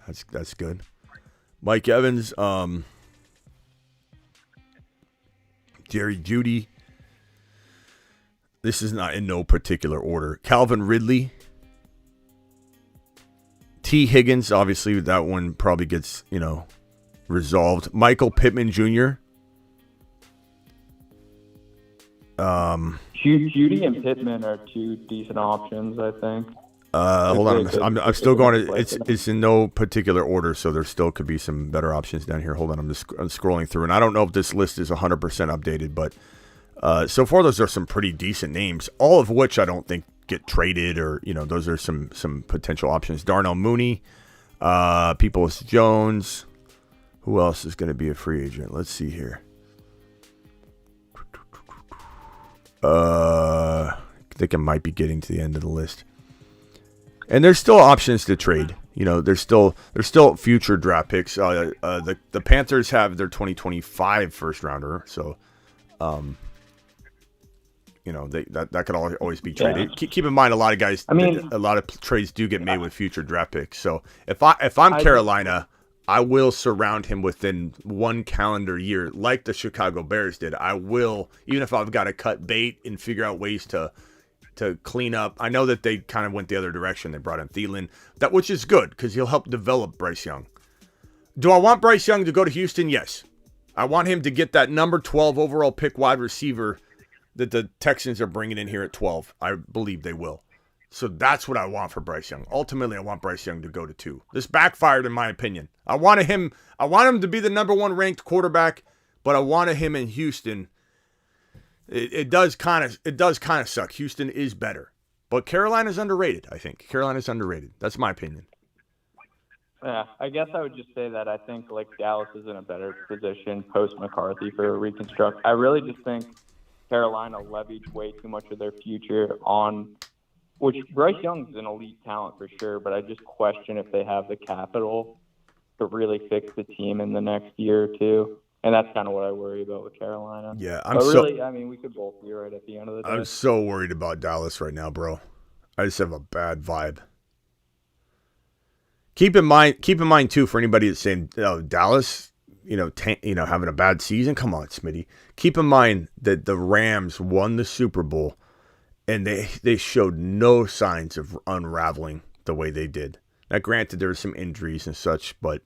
A: That's good. Mike Evans, Jerry Jeudy. This is not in no particular order. Calvin Ridley. T. Higgins, obviously that one probably gets, resolved. Michael Pittman Jr.
K: Jeudy and Pittman are two decent options, I think.
A: Hold on, I'm still going to. It's in no particular order, so there still could be some better options down here. Hold on, I'm scrolling through, and I don't know if this list is 100% updated, but so far those are some pretty decent names, all of which I don't think get traded, or those are some potential options. Darnell Mooney, Peoples Jones. Who else is going to be a free agent? Let's see here. I think I might be getting to the end of the list. And there's still options to trade. There's still future draft picks. The Panthers have their 2025 first rounder, so that could always be traded. Yeah. Keep in mind, a lot of guys, a lot of trades do get made with future draft picks. So if I'm Carolina, I will surround him within 1 calendar year, like the Chicago Bears did. I will, even if I've got to cut bait and figure out ways to clean up. I know that they kind of went the other direction. They brought in Thielen, which is good because he'll help develop Bryce Young. Do I want Bryce Young to go to Houston? Yes. I want him to get that number 12 overall pick wide receiver that the Texans are bringing in here at 12. I believe they will. So that's what I want for Bryce Young. Ultimately, I want Bryce Young to go to 2. This backfired, in my opinion. I wanted him to be the number 1 ranked quarterback, but I wanted him in Houston. It does kind of suck. Houston is better, but Carolina's underrated. I think Carolina's underrated. That's my opinion.
K: Yeah, I guess I would just say that I think Dallas is in a better position post McCarthy for a reconstruct. I really just think Carolina levied way too much of their future on, which Bryce Young's an elite talent for sure, but I just question if they have the capital to really fix the team in the next year or two. And that's kind of what I worry about with Carolina.
A: Yeah,
K: we could both be right at the end of the day.
A: I'm so worried about Dallas right now, bro. I just have a bad vibe. Keep in mind too, for anybody that's saying, Dallas, having a bad season. Come on, Smitty. Keep in mind that the Rams won the Super Bowl, and they showed no signs of unraveling the way they did. Now, granted, there were some injuries and such, but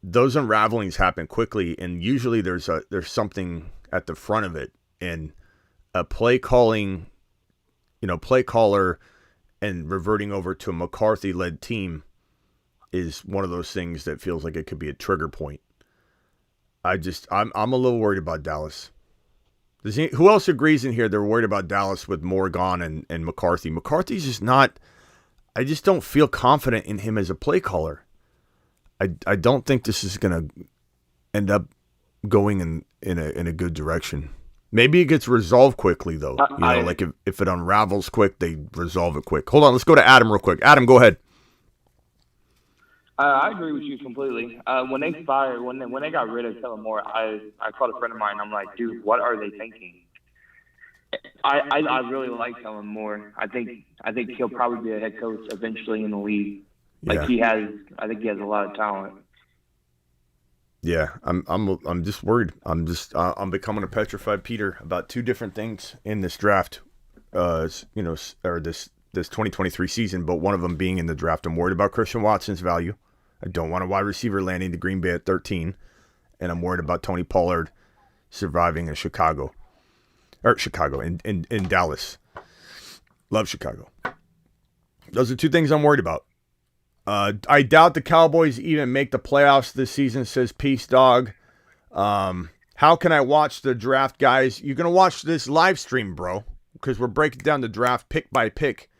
A: those unravelings happen quickly, and usually there's something at the front of it, and a play caller and reverting over to a McCarthy-led team is one of those things that feels like it could be a trigger point. I'm a little worried about Dallas. Who else agrees in here they're worried about Dallas with Moore gone and McCarthy? McCarthy's just not. I just don't feel confident in him as a play caller. I don't think this is going to end up going in a good direction. Maybe it gets resolved quickly though. Like if it unravels quick, they resolve it quick. Hold on, let's go to Adam real quick. Adam, go ahead.
N: I agree with you completely. When they got rid of Kellen Moore, I called a friend of mine. I'm like, dude, what are they thinking? I really like Kellen Moore. I think he'll probably be a head coach eventually in the league. Like I think he has a lot of talent.
A: Yeah, I'm just worried. I'm becoming a petrified Peter about two different things in this draft. Or this 2023 season, but one of them being in the draft. I'm worried about Christian Watson's value. I don't want a wide receiver landing to Green Bay at 13, and I'm worried about Tony Pollard surviving in in Dallas. Love Chicago. Those are two things I'm worried about. I doubt the Cowboys even make the playoffs this season, says Peace Dog. How can I watch the draft, guys? You're going to watch this live stream, bro, because we're breaking down the draft pick by pick,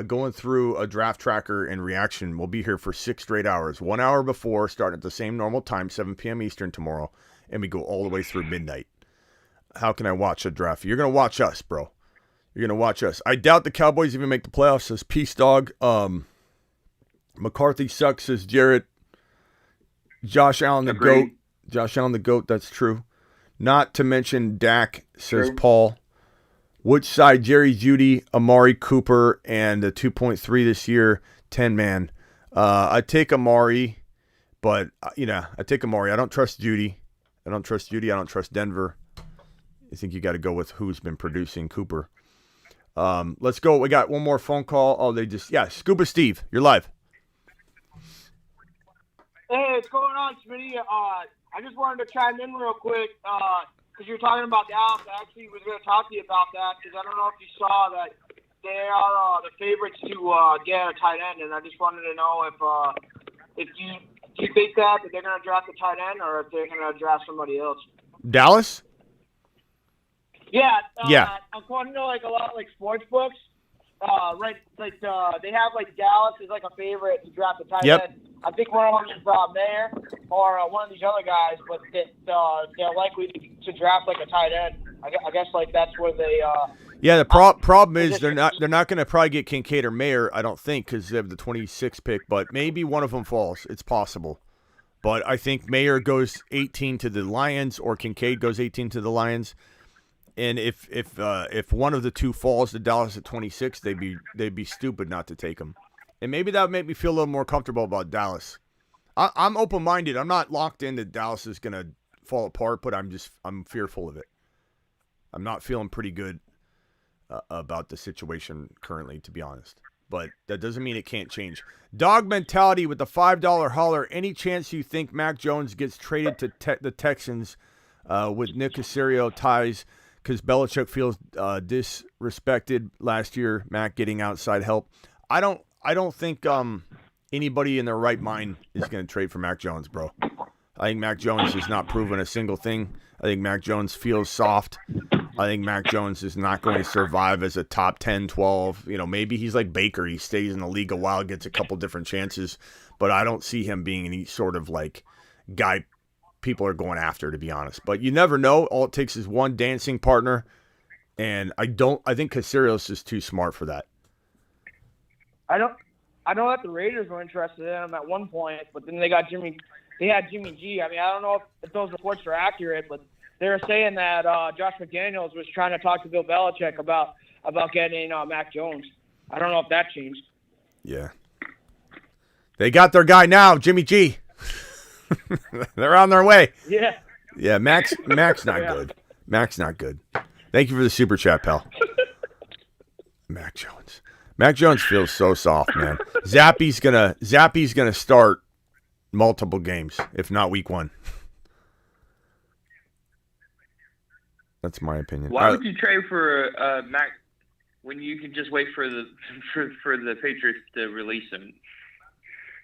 A: going through a draft tracker and reaction. We'll be here for 6 straight hours. 1 hour before, starting at the same normal time, 7 p.m. Eastern tomorrow, and we go all the way through midnight. How can I watch a draft? You're going to watch us, bro. You're going to watch us. I doubt the Cowboys even make the playoffs, says Peace Dog. McCarthy sucks, says Jarrett. Josh Allen the GOAT. Josh Allen the GOAT, that's true. Not to mention Dak, says Paul. Which side? Jerry Jeudy, Amari Cooper, and the 2.3 this year, 10-man. I take Amari, but, I take Amari. I don't trust Jeudy. I don't trust Denver. I think you got to go with who's been producing Cooper. Let's go. We got one more phone call. Scuba Steve, you're live.
O: Hey, what's going on, Smitty? I just wanted to chime in real quick because you're talking about Dallas. I actually was going to talk to you about that because I don't know if you saw that they are the favorites to get a tight end, and I just wanted to know if you think that they're going to draft a tight end or if they're going to draft somebody else.
A: Dallas?
O: Yeah.
A: Yeah.
O: I'm going to a lot of sports books. They have Dallas is a favorite to draft a tight end. I think one of them is Mayer or one of these other guys, but they're likely to draft a tight end. I guess that's where they.
A: Yeah, the problem is they're not going to probably get Kincaid or Mayer. I don't think because they have the 26th pick, but maybe one of them falls. It's possible, but I think Mayer goes 18 to the Lions or Kincaid goes 18 to the Lions. And if one of the two falls to Dallas at 26, they'd be stupid not to take him. And maybe that would make me feel a little more comfortable about Dallas. I'm open-minded. I'm not locked in that Dallas is going to fall apart, but I'm fearful of it. I'm not feeling pretty good about the situation currently, to be honest. But that doesn't mean it can't change. Dog Mentality with the $5 holler. Any chance you think Mac Jones gets traded to the Texans with Nick Caserio ties? Because Belichick feels disrespected last year, Mac getting outside help. I don't think anybody in their right mind is going to trade for Mac Jones, bro. I think Mac Jones has not proven a single thing. I think Mac Jones feels soft. I think Mac Jones is not going to survive as a top 10, 12. Maybe he's like Baker. He stays in the league a while, gets a couple different chances. But I don't see him being any sort of guy people are going after, to be honest. But you never know. All it takes is one dancing partner, and I think Caserios is too smart for that.
O: I know that the Raiders were interested in him at one point, but then they had Jimmy G. I mean, I don't know if those reports are accurate, but they were saying that Josh McDaniels was trying to talk to Bill Belichick about getting Mac Jones. I don't know if that changed.
A: Yeah. They got their guy now, Jimmy G. They're on their way.
O: Yeah.
A: Yeah, Mac's not good. Mac's not good. Thank you for the super chat, pal. Mac Jones feels so soft, man. Zappy's gonna start multiple games, if not week 1. That's my opinion.
N: Why would you trade for Mac when you can just wait for the Patriots to release him?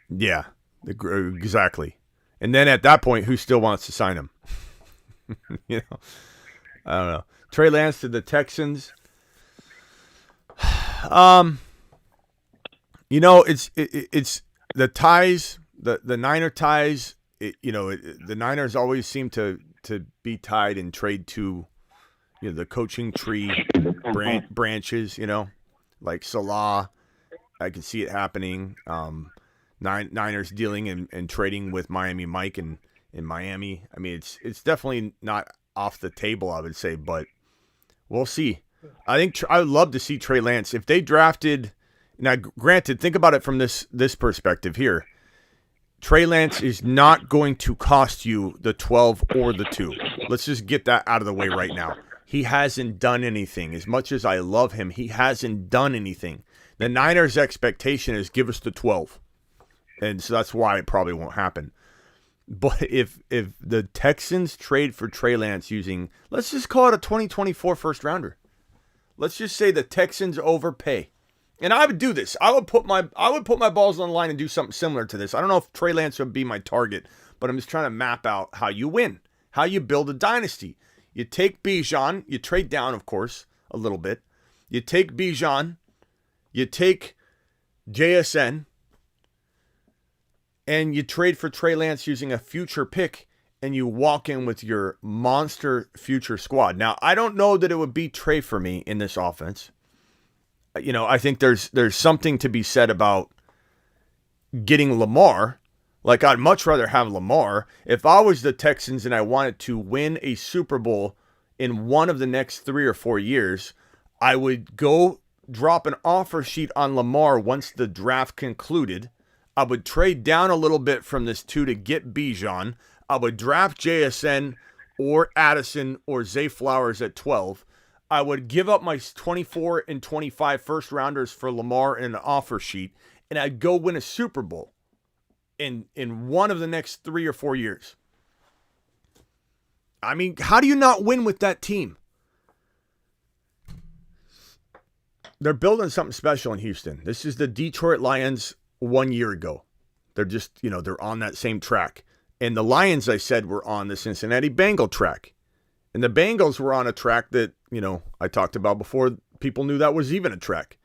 A: Yeah, exactly. And then at that point, who still wants to sign him? You know, I don't know. Trey Lance to the Texans. You know, it's the ties, the Niner ties. The Niners always seem to be tied and trade to, the coaching tree branches. Like Salah, I can see it happening. Niners dealing and trading with Miami Mike in Miami. I mean, it's definitely not off the table, I would say, but we'll see. I think I would love to see Trey Lance if they drafted. Now, granted, think about it from this perspective here. Trey Lance is not going to cost you the 12 or the 2. Let's just get that out of the way right now. He hasn't done anything. As much as I love him, he hasn't done anything. The Niners' expectation is give us the 12. And so that's why it probably won't happen. But if the Texans trade for Trey Lance using, let's just call it a 2024 first rounder. Let's just say the Texans overpay. And I would do this. I would put my balls on the line and do something similar to this. I don't know if Trey Lance would be my target, but I'm just trying to map out how you win, how you build a dynasty. You take Bijan, you trade down, of course, a little bit. You take Bijan, you take JSN, and you trade for Trey Lance using a future pick, and you walk in with your monster future squad. Now, I don't know that it would be Trey for me in this offense. I think there's something to be said about getting Lamar. Like, I'd much rather have Lamar. If I was the Texans and I wanted to win a Super Bowl in one of the next 3 or 4 years, I would go drop an offer sheet on Lamar once the draft concluded. I would trade down a little bit from this 2 to get Bijan. I would draft JSN or Addison or Zay Flowers at 12. I would give up my 24 and 25 first rounders for Lamar in an offer sheet, and I'd go win a Super Bowl in one of the next 3 or 4 years. I mean, how do you not win with that team? They're building something special in Houston. This is the Detroit Lions 1 year ago. They're just, they're on that same track. And the Lions, I said, were on the Cincinnati Bengal track. And the Bengals were on a track that, I talked about before people knew that was even a track.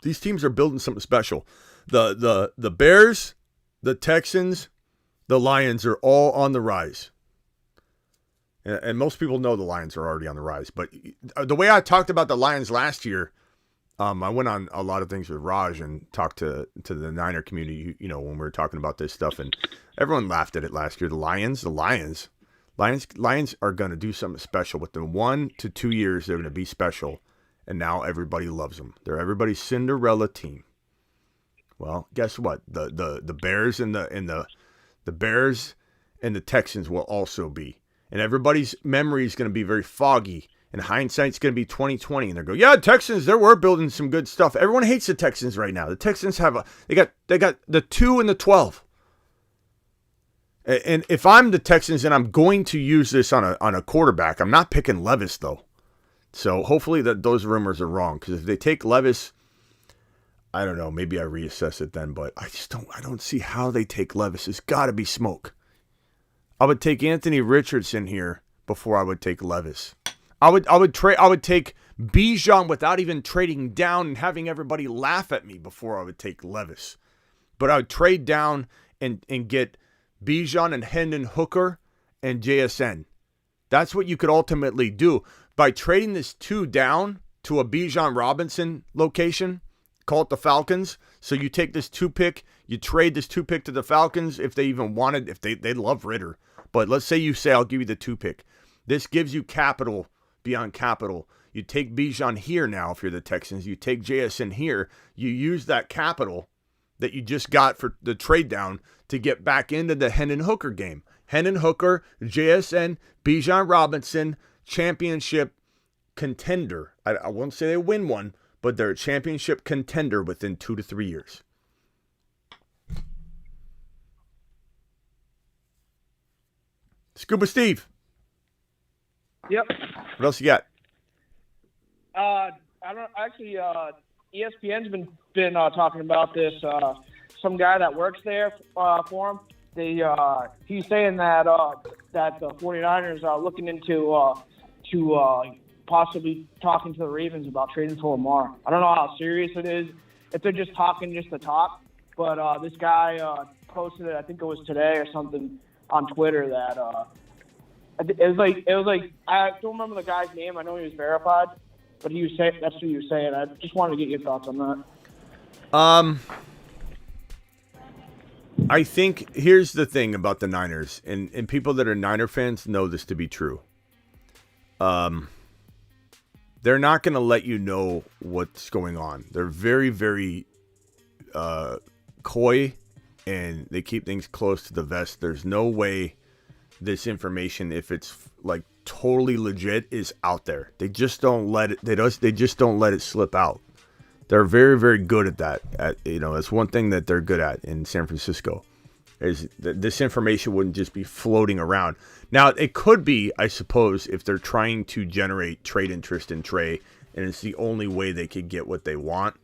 A: These teams are building something special. The Bears, the Texans, the Lions are all on the rise. And most people know the Lions are already on the rise. But the way I talked about the Lions last year, I went on a lot of things with Raj and talked to the Niner community, when we were talking about this stuff. And everyone laughed at it last year. The Lions are going to do something special. Within 1 to 2 years, they're going to be special. And now everybody loves them. They're everybody's Cinderella team. Well, guess what? The Bears and the Bears and the Texans will also be. And everybody's memory is going to be very foggy. And hindsight's going to be 2020. And they're going, yeah, Texans, we're building some good stuff. Everyone hates the Texans right now. The Texans they got the 2 and the 12. And if I'm the Texans and I'm going to use this on a quarterback, I'm not picking Levis, though. So hopefully those rumors are wrong. Because if they take Levis, I don't know. Maybe I reassess it then. But I don't see how they take Levis. It's got to be smoke. I would take Anthony Richardson here before I would take Levis. I would take Bijan without even trading down and having everybody laugh at me before I would take Levis. But I would trade down and get Bijan and Hendon Hooker and JSN. That's what you could ultimately do. By trading this 2 down to a Bijan Robinson location, call it the Falcons. So you take this 2 pick, you trade this 2 pick to the Falcons if they even wanted, if they love Ritter. But let's say I'll give you the 2 pick. This gives you capital beyond capital. You take Bijan here now if you're the Texans. You take JSN here. You use that capital that you just got for the trade down to get back into the Hendon Hooker game. Hendon Hooker, JSN, Bijan Robinson, championship contender. I won't say they win one, but they're a championship contender within 2 to 3 years. Scuba Steve.
O: Yep.
A: What else you got?
O: I don't actually. ESPN's been talking about this. Some guy that works there for him he's saying that that the 49ers are looking into possibly talking to the Ravens about trading for Lamar. I don't know how serious it is, if they're just talking just to talk, but this guy posted it, I think it was today or something, on Twitter that it was like I don't remember the guy's name. I know he was verified, but he was saying that's what he was saying. I just wanted to get your thoughts on that.
A: I think here's the thing about the Niners, and people that are Niner fans know this to be true. They're not going to let you know what's going on. They're very, very coy, and they keep things close to the vest. There's no way this information, if it's like totally legit, is out there. They just don't let it. They just don't let it slip out. They're very, very good at that. It's one thing that they're good at in San Francisco, is that this information wouldn't just be floating around. Now, it could be, I suppose, if they're trying to generate trade interest in Trey, and it's the only way they could get what they want,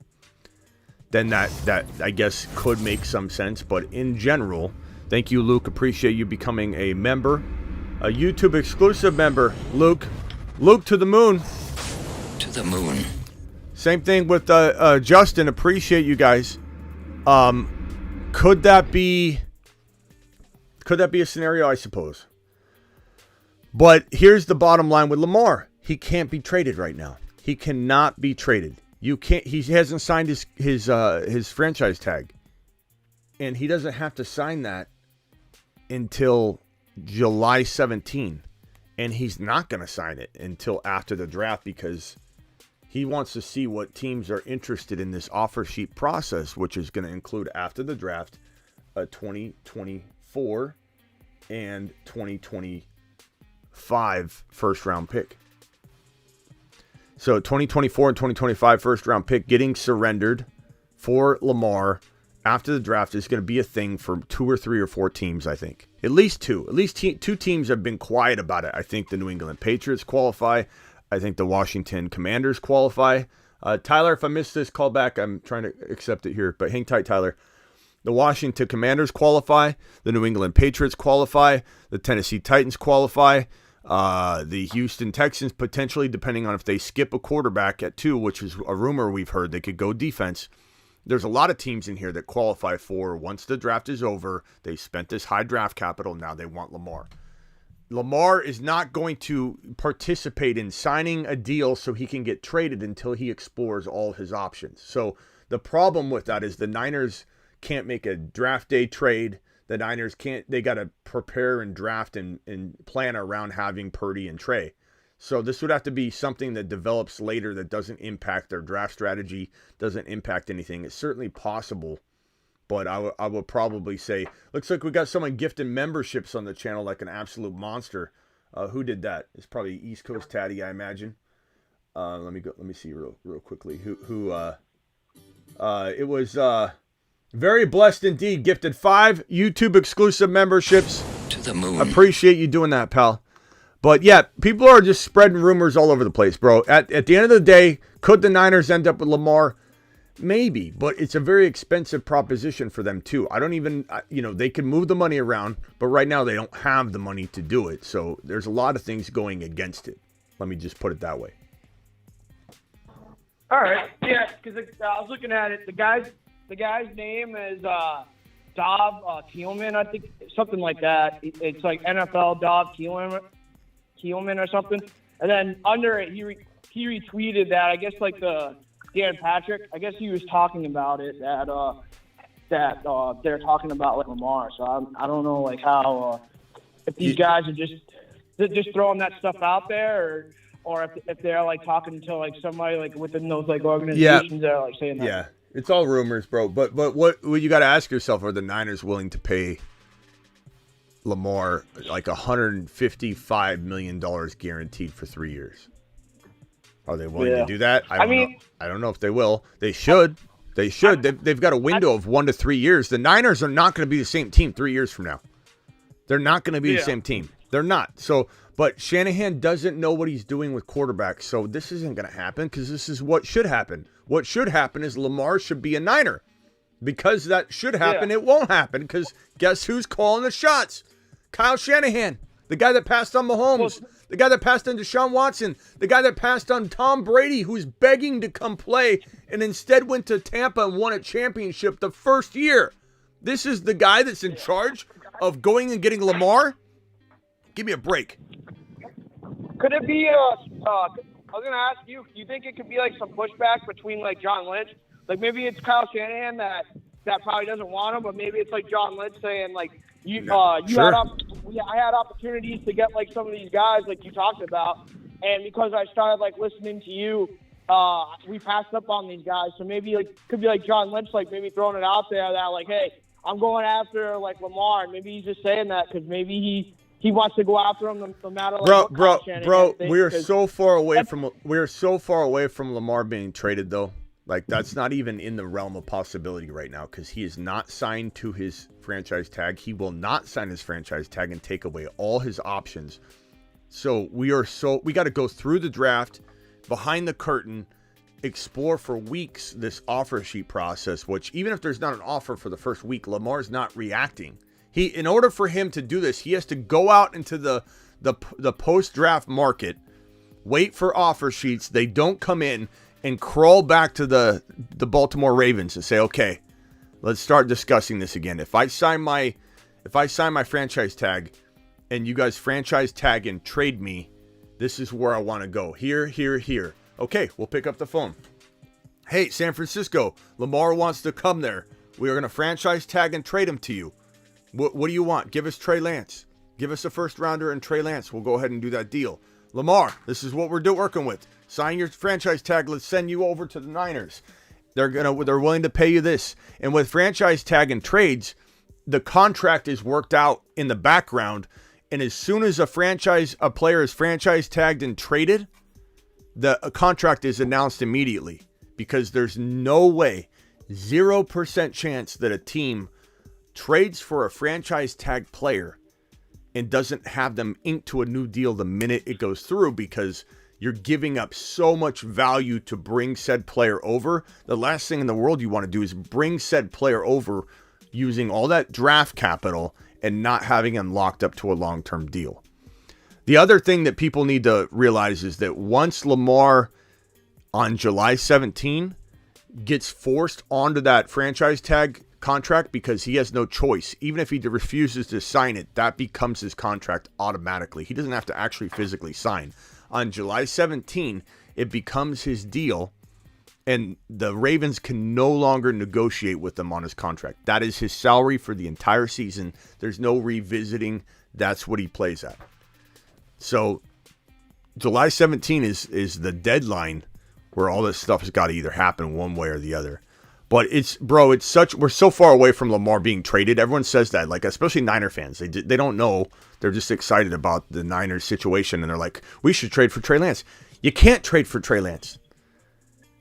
A: then that I guess could make some sense. But in general, thank you, Luke. Appreciate you becoming a member, a YouTube exclusive member, Luke. Luke to the moon.
D: To the moon.
A: Same thing with Justin. Appreciate you guys. Could that be a scenario? I suppose. But here's the bottom line with Lamar: he can't be traded right now. He cannot be traded. You can't. He hasn't signed his franchise tag, and he doesn't have to sign that until July 17, and he's not going to sign it until after the draft because he wants to see what teams are interested in this offer sheet process, which is going to include after the draft a 2024 and 2025 first round pick. So 2024 and 2025 first round pick getting surrendered for Lamar after the draft is going to be a thing for 2 or 3 or 4 teams, I think. At least two. At least two teams have been quiet about it. I think the New England Patriots qualify. I think the Washington Commanders qualify. Tyler, if I missed this, call back. I'm trying to accept it here, but hang tight, Tyler. The Washington Commanders qualify. The New England Patriots qualify. The Tennessee Titans qualify. The Houston Texans potentially, depending on if they skip a quarterback at 2, which is a rumor we've heard, they could go defense. There's a lot of teams in here that qualify for once the draft is over. They spent this high draft capital. Now they want Lamar. Lamar is not going to participate in signing a deal so he can get traded until he explores all his options. So the problem with that is the Niners can't make a draft day trade. The Niners can't, they got to prepare and draft and plan around having Purdy and Trey. So this would have to be something that develops later that doesn't impact their draft strategy, doesn't impact anything. It's certainly possible, but I would probably say, looks like we got someone gifting memberships on the channel like an absolute monster. Who did that? It's probably East Coast Tatty, I imagine. Let me see real quickly. It was very blessed indeed. Gifted 5 YouTube exclusive memberships.
D: To the moon.
A: Appreciate you doing that, pal. But yeah, people are just spreading rumors all over the place, bro. At the end of the day, could the Niners end up with Lamar? Maybe, but it's a very expensive proposition for them too. I don't even, they can move the money around, but right now they don't have the money to do it. So there's a lot of things going against it. Let me just put it that way.
O: All right, yeah, because I was looking at it. The guy's name is Dov Thielman, I think, something like that. It's like NFL Dov Thielman or something. And then under it, he retweeted that. I guess like the Dan Patrick. I guess he was talking about it that they're talking about like Lamar. So I don't know like how if these guys are just throwing that stuff out there or if they're like talking to like somebody like within those like organizations that are like saying that.
A: Yeah, it's all rumors, bro. But what you got to ask yourself: are the Niners willing to pay Lamar like $155 million guaranteed for 3 years? Are they willing to do that? I don't know if they will. They should. They should. They've got a window of 1 to 3 years. The Niners are not going to be the same team 3 years from now. They're not going to be the same team. They're not. So, but Shanahan doesn't know what he's doing with quarterbacks. So this isn't going to happen because this is what should happen. What should happen is Lamar should be a Niner. Because that should happen, it won't happen. Because guess who's calling the shots? Kyle Shanahan, the guy that passed on Mahomes, the guy that passed on Deshaun Watson, the guy that passed on Tom Brady, who's begging to come play and instead went to Tampa and won a championship the first year. This is the guy that's in charge of going and getting Lamar? Give me a break.
O: Could it be, I was going to ask you, do you think it could be like some pushback between like John Lynch? Like maybe it's Kyle Shanahan that probably doesn't want him, but maybe it's like John Lynch saying like, I had opportunities to get like some of these guys like you talked about, and because I started like listening to you, we passed up on these guys. So maybe like could be like John Lynch, like maybe throwing it out there that like, hey, I'm going after like Lamar, and maybe he's just saying that because maybe he wants to go after him no matter like
A: bro. We're so far away from Lamar being traded though. Like, that's not even in the realm of possibility right now because he is not signed to his franchise tag. He will not sign his franchise tag and take away all his options. So we got to go through the draft, behind the curtain, explore for weeks this offer sheet process, which even if there's not an offer for the first week, Lamar's not reacting. In order for him to do this, he has to go out into the post-draft market, wait for offer sheets. They don't come in, and crawl back to the Baltimore Ravens and say, okay, let's start discussing this again. If I sign my franchise tag and you guys franchise tag and trade me, this is where I want to go. Here. Okay, we'll pick up the phone. Hey, San Francisco, Lamar wants to come there. We are going to franchise tag and trade him to you. What do you want? Give us Trey Lance. Give us a first rounder and Trey Lance. We'll go ahead and do that deal. Lamar, this is what we're working with. Sign your franchise tag. Let's send you over to the Niners. They're willing to pay you this. And with franchise tag and trades, the contract is worked out in the background. And as soon as a player is franchise tagged and traded, the contract is announced immediately because there's no way, 0% chance that a team trades for a franchise tag player and doesn't have them inked to a new deal the minute it goes through because you're giving up so much value to bring said player over. The last thing in the world you want to do is bring said player over using all that draft capital and not having him locked up to a long-term deal. The other thing that people need to realize is that once Lamar on July 17 gets forced onto that franchise tag contract because he has no choice. Even if he refuses to sign it, that becomes his contract automatically. He doesn't have to actually physically sign. On July 17, it becomes his deal, and the Ravens can no longer negotiate with him on his contract. That is his salary for the entire season. There's no revisiting. That's what he plays at. So July 17 is the deadline where all this stuff has got to either happen one way or the other. But we're so far away from Lamar being traded. Everyone says that, like, especially Niner fans. They don't know. They're just excited about the Niners situation, and they're like, we should trade for Trey Lance. You can't trade for Trey Lance.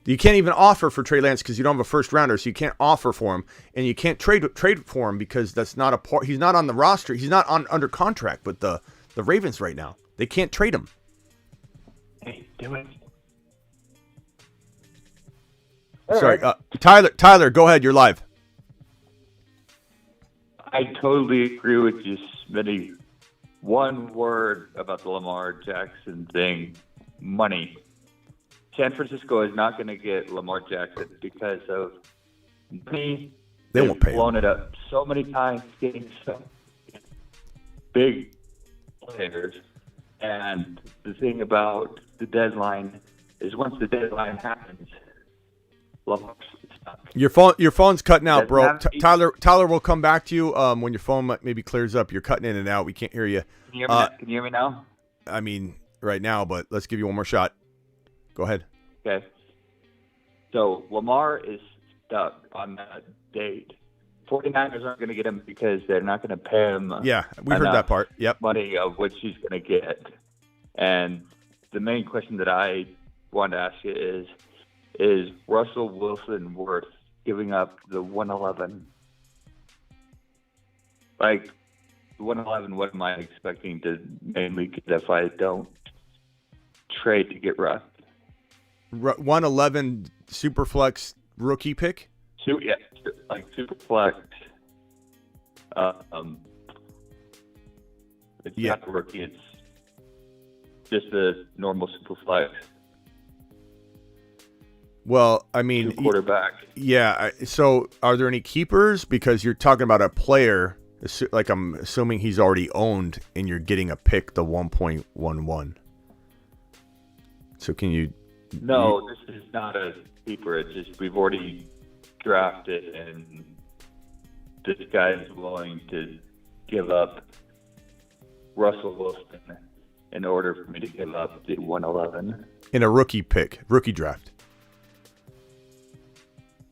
A: You can't even offer for Trey Lance because you don't have a first rounder, so you can't offer for him, and you can't trade for him because that's not a part. He's not on the roster. He's not under contract with the Ravens right now. They can't trade him.
N: Hey, do it.
A: Sorry, Tyler, go ahead. You're live.
P: I totally agree with you, Smitty. One word about the Lamar Jackson thing: money. San Francisco is not going to get Lamar Jackson because of money.
A: They won't pay him.
P: They've blown it up so many times, getting so big players. And the thing about the deadline is, once the deadline happens, Lamar's stuck.
A: Your phone's cutting out, bro. Tyler will come back to you when your phone maybe clears up. You're cutting in and out. We can't hear you.
P: Can you hear me now?
A: I mean, right now, but let's give you one more shot. Go ahead.
P: Okay. So Lamar is stuck on that date. 49ers aren't going to get him because they're not going to pay him.
A: Yeah, we heard that part. Yep.
P: Money of which he's going to get. And the main question that I want to ask you is Russell Wilson worth giving up the 111? Like, the 111, what am I expecting to mainly get if I don't trade to get Russ?
A: 111 Superflex rookie pick?
P: Yeah, like super flex. It's not a rookie. It's just a normal super flex.
A: Well, I mean,
P: quarterback.
A: Yeah. So, are there any keepers? Because you're talking about a player, like I'm assuming he's already owned, and you're getting a pick, the 1.11. So, can you?
P: No, this is not a keeper. It's just we've already drafted, and this guy is willing to give up Russell Wilson in order for me to give up the 111
A: in a rookie draft.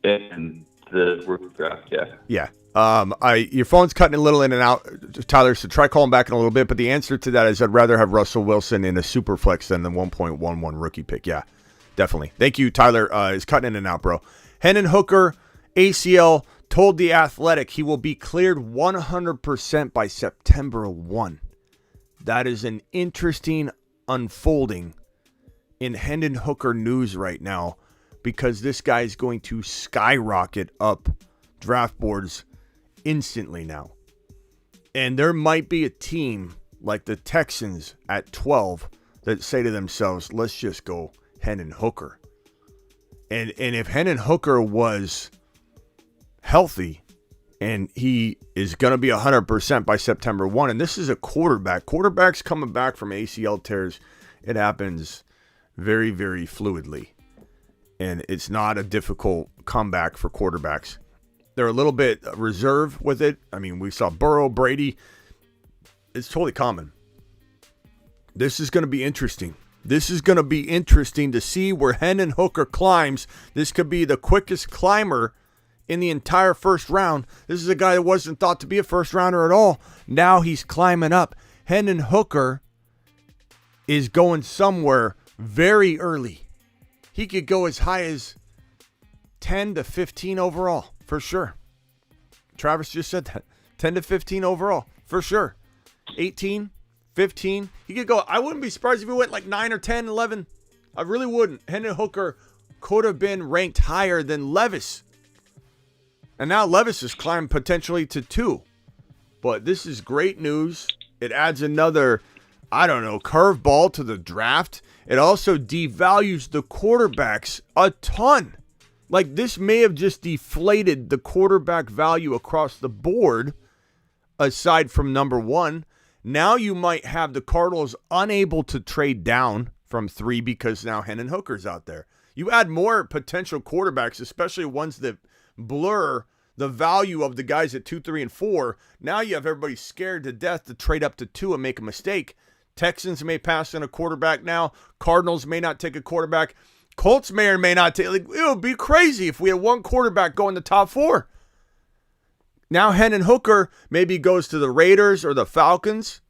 P: In the rookie draft, yeah.
A: Yeah. Your phone's cutting a little in and out, Tyler, so try calling back in a little bit. But the answer to that is I'd rather have Russell Wilson in a super flex than the 1.11 rookie pick. Yeah, definitely. Thank you, Tyler. It's cutting in and out, bro. Hendon Hooker, ACL, told The Athletic he will be cleared 100% by September 1. That is an interesting unfolding in Hendon Hooker news right now, because this guy is going to skyrocket up draft boards instantly now. And there might be a team like the Texans at 12 that say to themselves, let's just go Hendon Hooker. And if Hendon Hooker was healthy and he is going to be 100% by September 1, and this is a quarterback. Quarterbacks coming back from ACL tears, it happens very, very fluidly. And it's not a difficult comeback for quarterbacks. They're a little bit reserved with it. I mean, we saw Burrow, Brady. It's totally common. This is going to be interesting. This is going to be interesting to see where Hendon Hooker climbs. This could be the quickest climber in the entire first round. This is a guy that wasn't thought to be a first rounder at all. Now he's climbing up. Hendon Hooker is going somewhere very early. He could go as high as 10 to 15 overall, for sure. Travis just said that. 10 to 15 overall, for sure. 18, 15. He could go. I wouldn't be surprised if he went like 9 or 10, 11. I really wouldn't. Hendon Hooker could have been ranked higher than Levis. And now Levis has climbed potentially to 2. But this is great news. It adds another, curveball to the draft. It also devalues the quarterbacks a ton. Like, this may have just deflated the quarterback value across the board, aside from number 1. Now you might have the Cardinals unable to trade down from 3 because now Hendon Hooker's out there. You add more potential quarterbacks, especially ones that blur the value of the guys at 2, 3, and 4. Now you have everybody scared to death to trade up to 2 and make a mistake. Texans may pass on a quarterback now. Cardinals may not take a quarterback. Colts may or may not take. It would be crazy if we had one quarterback go in the top 4. Now Hendon Hooker maybe goes to the Raiders or the Falcons.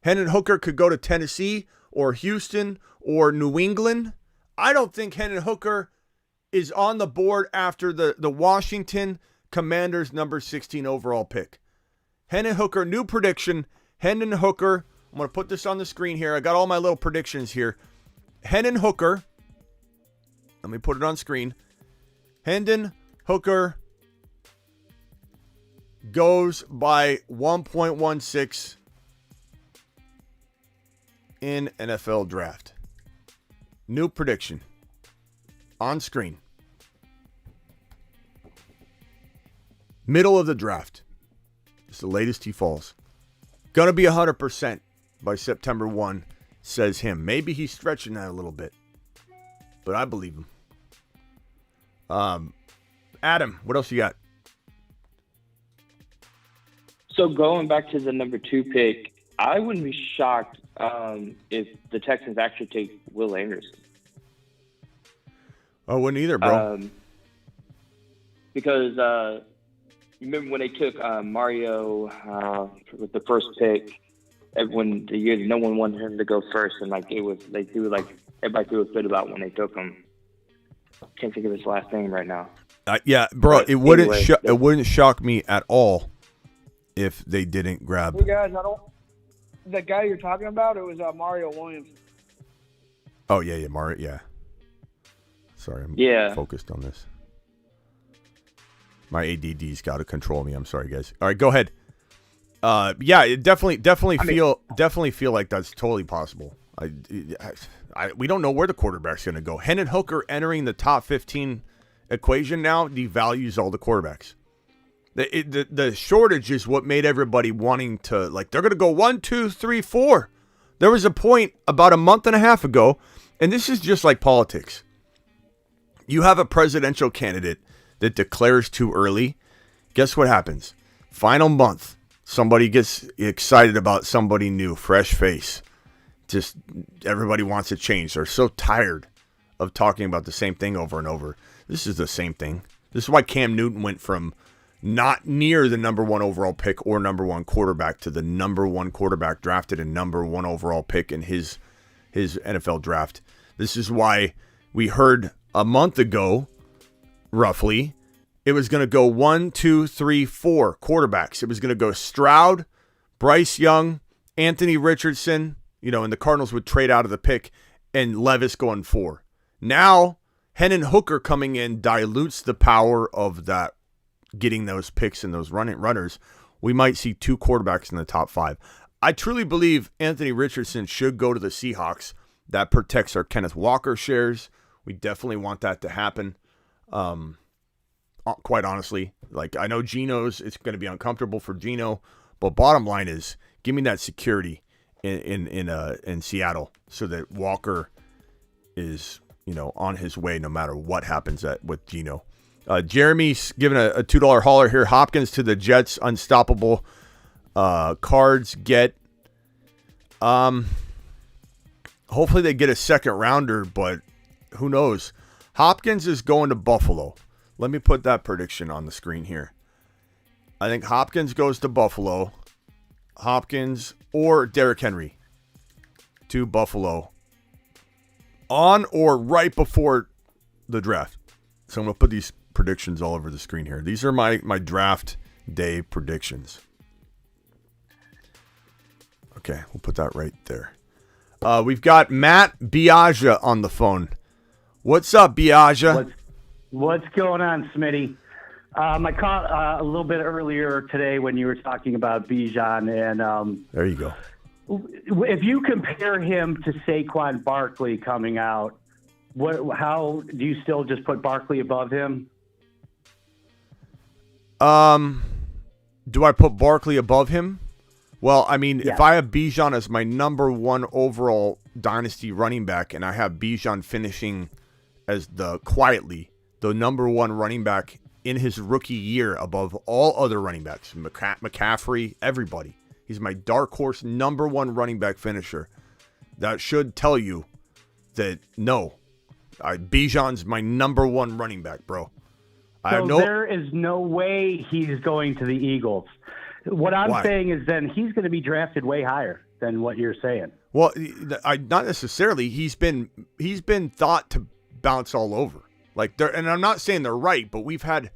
A: Hendon Hooker could go to Tennessee or Houston or New England. I don't think Hendon Hooker is on the board after the Washington Commanders number 16 overall pick. Hendon Hooker, new prediction. Hendon Hooker. I'm going to put this on the screen here. I got all my little predictions here. Hendon Hooker. Let me put it on screen. Hendon Hooker goes by 1.16 in NFL draft. New prediction. On screen. Middle of the draft. It's the latest he falls. Gonna be 100% by September 1, says him. Maybe he's stretching that a little bit, but I believe him. Adam, what else you got?
N: So going back to the number 2 pick, I wouldn't be shocked if the Texans actually take Will Anderson.
A: I wouldn't either, bro.
N: Because you remember when they took Mario with the first pick, when the year no one wanted him to go first, and everybody threw a fit about when they took him. Can't think of his last name right now.
A: Yeah, bro,
N: But
A: it wouldn't
N: anyway,
A: it wouldn't shock me at all if they didn't grab.
O: Hey guys, the guy you're talking about, it was Mario Williams.
A: Oh yeah, Mario, yeah. Sorry, I'm focused on this. My ADD's got to control me. I'm sorry, guys. All right, go ahead. Yeah, it definitely feel like that's totally possible. We don't know where the quarterback's going to go. Hendon Hooker entering the top 15 equation now devalues all the quarterbacks. The shortage is what made everybody wanting to, like, they're going to go 1, 2, 3, 4. There was a point about a month and a half ago, and this is just like politics. You have a presidential candidate that declares too early. Guess what happens? Final month, somebody gets excited about somebody new, fresh face. Just everybody wants to change. They're so tired of talking about the same thing over and over. This is the same thing. This is why Cam Newton went from not near the number 1 overall pick or number 1 quarterback to the number 1 quarterback drafted and number 1 overall pick in his NFL draft. This is why we heard a month ago, roughly, it was going to go 1, 2, 3, 4 quarterbacks. It was going to go Stroud, Bryce Young, Anthony Richardson, and the Cardinals would trade out of the pick, and Levis going 4. Now, Hendon Hooker coming in dilutes the power of that, getting those picks and those runners. We might see 2 quarterbacks in the top 5. I truly believe Anthony Richardson should go to the Seahawks. That protects our Kenneth Walker shares. We definitely want that to happen. Quite honestly, like, I know Geno's, it's going to be uncomfortable for Geno, but bottom line is, give me that security in Seattle so that Walker is, on his way no matter what happens with Geno. Jeremy's giving a $2 hauler here. Hopkins to the Jets, unstoppable. Cards get. Hopefully they get a second rounder, but who knows? Hopkins is going to Buffalo. Let me put that prediction on the screen here. I think Hopkins goes to Buffalo. Hopkins or Derrick Henry to Buffalo on or right before the draft. So I'm going to put these predictions all over the screen here. These are my draft day predictions. Okay, we'll put that right there. We've got Matt Bijan on the phone. What's up, Bijan?
Q: What's going on, Smitty? I caught a little bit earlier today when you were talking about Bijan, and
A: there you go.
Q: If you compare him to Saquon Barkley coming out, how do you still just put Barkley above him?
A: Do I put Barkley above him? Well, I mean,
Q: Yeah.
A: if I have Bijan as my number 1 overall dynasty running back, and I have Bijan finishing as the number 1 running back in his rookie year above all other running backs, McCaffrey, everybody. He's my dark horse number 1 running back finisher. That should tell you that Bijan's my number 1 running back, bro.
Q: There is no way he's going to the Eagles. What I'm saying is then he's going to be drafted way higher than what you're saying.
A: Well, not necessarily. He's been thought to bounce all over. And I'm not saying they're right, but we've had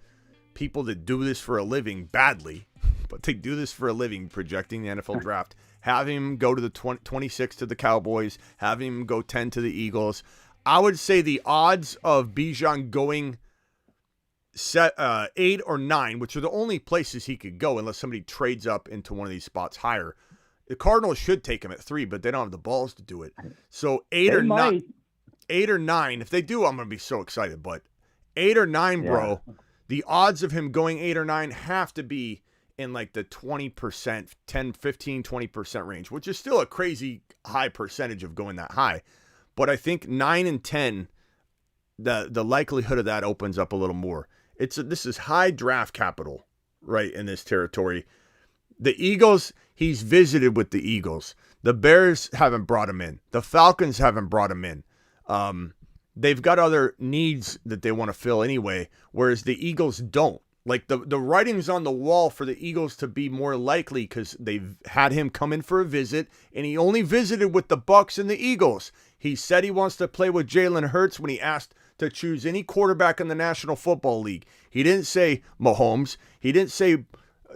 A: people that do this for a living badly, but they do this for a living, projecting the NFL draft. Have him go to the 26 to the Cowboys, have him go 10 to the Eagles. I would say the odds of Bijan going 8 or 9, which are the only places he could go unless somebody trades up into one of these spots higher. The Cardinals should take him at 3, but they don't have the balls to do it. So 8 or 9. 8 or 9. If they do, I'm going to be so excited. But 8 or 9, bro, the odds of him going 8 or 9 have to be in like the 20%, 10, 15, 20% range, which is still a crazy high percentage of going that high. But I think 9 and 10, the likelihood of that opens up a little more. This is high draft capital right in this territory. The Eagles, he's visited with the Eagles. The Bears haven't brought him in. The Falcons haven't brought him in. They've got other needs that they want to fill anyway, whereas the Eagles don't. Like the writing's on the wall for the Eagles to be more likely because they've had him come in for a visit, and he only visited with the Bucs and the Eagles. He said he wants to play with Jalen Hurts when he asked to choose any quarterback in the National Football League. He didn't say Mahomes. He didn't say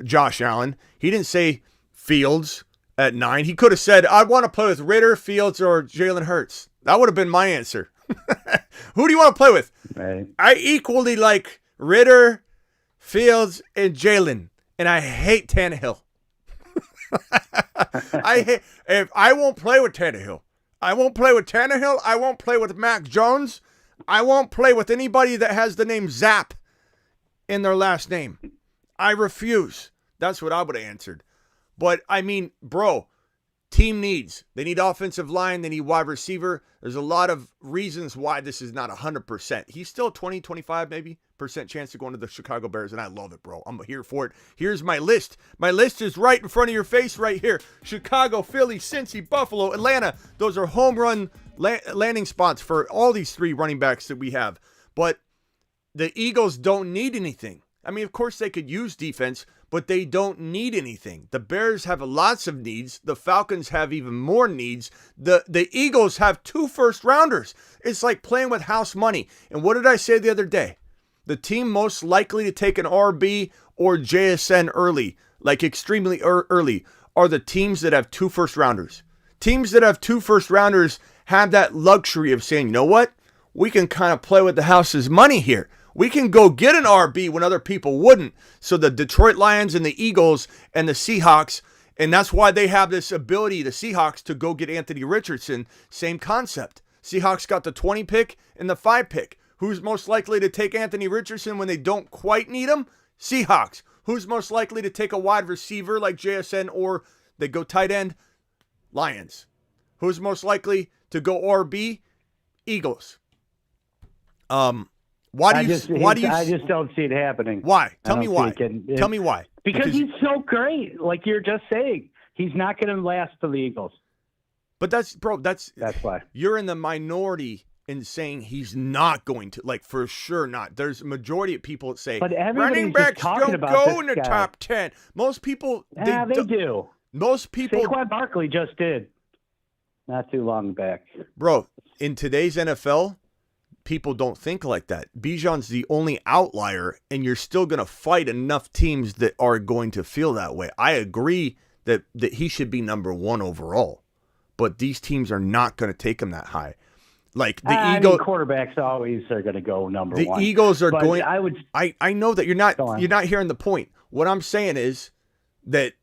A: Josh Allen. He didn't say Fields at 9. He could have said, I want to play with Ritter, Fields, or Jalen Hurts. That would have been my answer. Who do you want to play with?
Q: Right.
A: I equally like Ritter, Fields, and Jalen. And I hate Tannehill. I won't play with Tannehill. I won't play with Tannehill. I won't play with Mac Jones. I won't play with anybody that has the name Zap in their last name. I refuse. That's what I would have answered. But, I mean, bro, team needs. They need offensive line. They need wide receiver. There's a lot of reasons why this is not 100%. He's still 20, 25 maybe % chance to go into the Chicago Bears, and I love it, bro. I'm here for it. Here's my list. My list is right in front of your face right here. Chicago, Philly, Cincy, Buffalo, Atlanta. Those are home run landing spots for all these 3 running backs that we have. But the Eagles don't need anything. I mean, of course they could use defense, but they don't need anything. The Bears have lots of needs. The Falcons have even more needs. The Eagles have 2 first-rounders. It's like playing with house money. And what did I say the other day? The team most likely to take an RB or JSN early, like extremely early, are the teams that have 2 first-rounders. Teams that have 2 first-rounders have that luxury of saying, you know what? We can kind of play with the house's money here. We can go get an RB when other people wouldn't. So the Detroit Lions and the Eagles and the Seahawks, and that's why they have this ability, the Seahawks, to go get Anthony Richardson. Same concept. Seahawks got the 20 pick and the 5 pick. Who's most likely to take Anthony Richardson when they don't quite need him? Seahawks. Who's most likely to take a wide receiver like JSN or they go tight end? Lions. Who's most likely to go RB? Eagles. I just
Q: don't see it happening.
A: Why? Tell me why. Tell me why.
Q: Because he's so great. Like you're just saying, he's not going to last for the Eagles.
A: But that's
Q: why.
A: You're in the minority in saying he's not going to, like, for sure not. There's a majority of people that say running backs don't go in the top 10. Most people,
Q: they do.
A: Most people.
Q: Saquon Barkley just did. Not too long back.
A: Bro, in today's NFL, people don't think like that. Bijan's the only outlier, and you're still going to fight enough teams that are going to feel that way. I agree that he should be number 1 overall, but these teams are not going to take him that high. Like the Eagles,
Q: quarterbacks always are going to go number 1.
A: The Eagles are going.
Q: I
A: know that you're not hearing the point. What I'm saying is that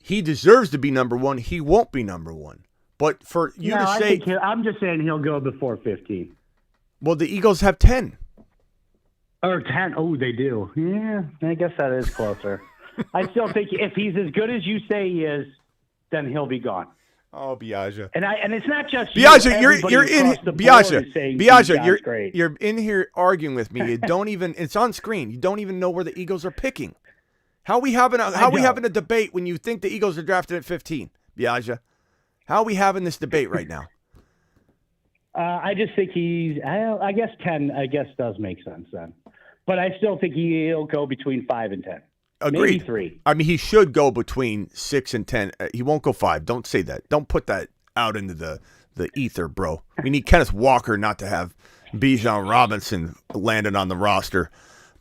A: he deserves to be number 1. He won't be number 1. But for you to say,
Q: I'm just saying he'll go before 15.
A: Well, the Eagles have 10.
Q: Or 10. Oh, they do. Yeah, I guess that is closer. I still think if he's as good as you say he is, then he'll be gone.
A: Oh, Bijan.
Q: And it's not just
A: Bijan. You're in
Q: Bijan.
A: You're in here arguing with me. You don't even. It's on screen. You don't even know where the Eagles are picking. How are we having a debate when you think the Eagles are drafted at 15, Bijan? How are we having this debate right now?
Q: I just think I guess 10. I guess does make sense then, but I still think he'll go between 5 and 10.
A: Agreed.
Q: Maybe 3.
A: I mean, he should go between 6 and 10. He won't go 5. Don't say that. Don't put that out into the ether, bro. We need Kenneth Walker not to have Bijan Robinson landed on the roster.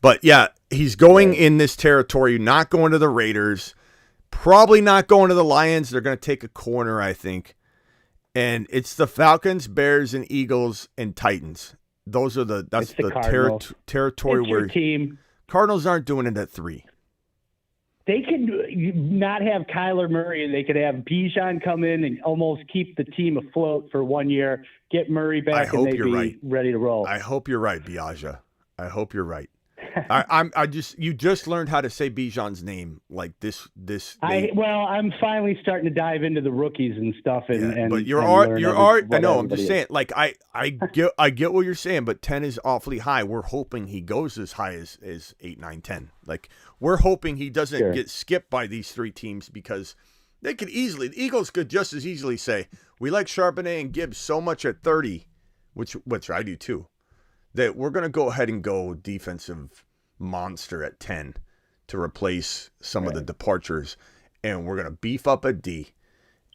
A: But, yeah, he's going in this territory, not going to the Raiders, probably not going to the Lions. They're going to take a corner, I think. And it's the Falcons, Bears, and Eagles, and Titans. That's the territory
Q: it's
A: where
Q: your team.
A: Cardinals aren't doing it at 3.
Q: They can not have Kyler Murray, and they could have Bijan come in and almost keep the team afloat for 1 year, get Murray back, and they'd be ready to roll.
A: I hope you're right, Bijan. I hope you're right. You just learned how to say Bijan's name like this.
Q: I'm finally starting to dive into the rookies and stuff.
A: But I know. I'm just saying. Like I get what you're saying, but 10 is awfully high. We're hoping he goes as high as 8, 9, 10. Like we're hoping he doesn't get skipped by these 3 teams because the Eagles could just as easily say we like Charbonnet and Gibbs so much at 30, which I do too, that we're going to go ahead and go defensive monster at 10 to replace some of the departures. And we're going to beef up at D.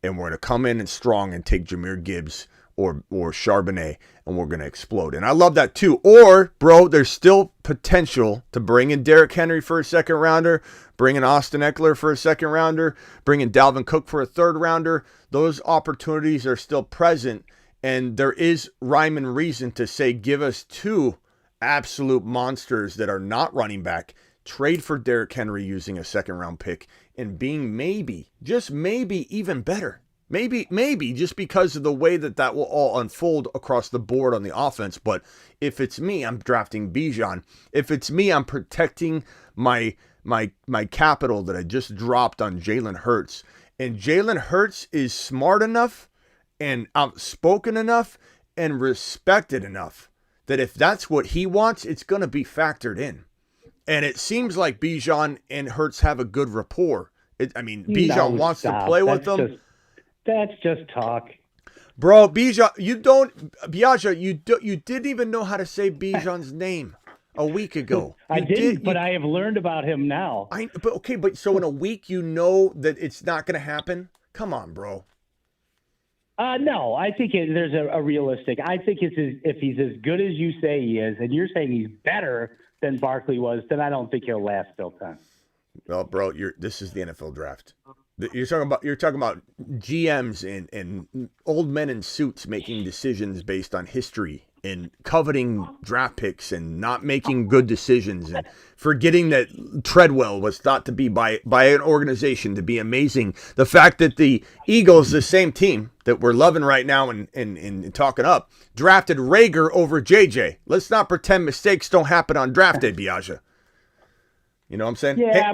A: And we're going to come in and strong and take Jahmyr Gibbs or Charbonnet. And we're going to explode. And I love that too. Or, bro, there's still potential to bring in Derrick Henry for a 2nd rounder. Bring in Austin Eckler for a 2nd rounder. Bring in Dalvin Cook for a 3rd rounder. Those opportunities are still present. And there is rhyme and reason to say, give us 2 absolute monsters that are not running back. trade for Derrick Henry using a second-round pick and being maybe, just maybe, even better. Maybe just because of the way that will all unfold across the board on the offense. But if it's me, I'm drafting Bijan. If it's me, I'm protecting my capital that I just dropped on Jalen Hurts. And Jalen Hurts is smart enough and outspoken enough and respected enough that if that's what he wants, it's going to be factored in. And it seems like Bijan and Hurts have a good rapport. Bijan wants to play with them.
Q: That's just talk.
A: Bro, Bijan, you didn't even know how to say Bijan's name a week ago.
Q: I didn't, but I have learned about him now.
A: But so in a week you know that it's not going to happen? Come on, bro.
Q: No, I think there's a realistic. I think if he's as good as you say he is, and you're saying he's better than Barkley was, then I don't think he'll last till 10.
A: Well, bro, this is the NFL draft. You're talking about GMs and old men in suits making decisions based on history and coveting draft picks and not making good decisions and forgetting that Treadwell was thought to be by an organization to be amazing. The fact that the Eagles, the same team that we're loving right now and talking up, drafted Rager over JJ. Let's not pretend mistakes don't happen on draft day, Biaggia. You know what I'm saying?
Q: Yeah,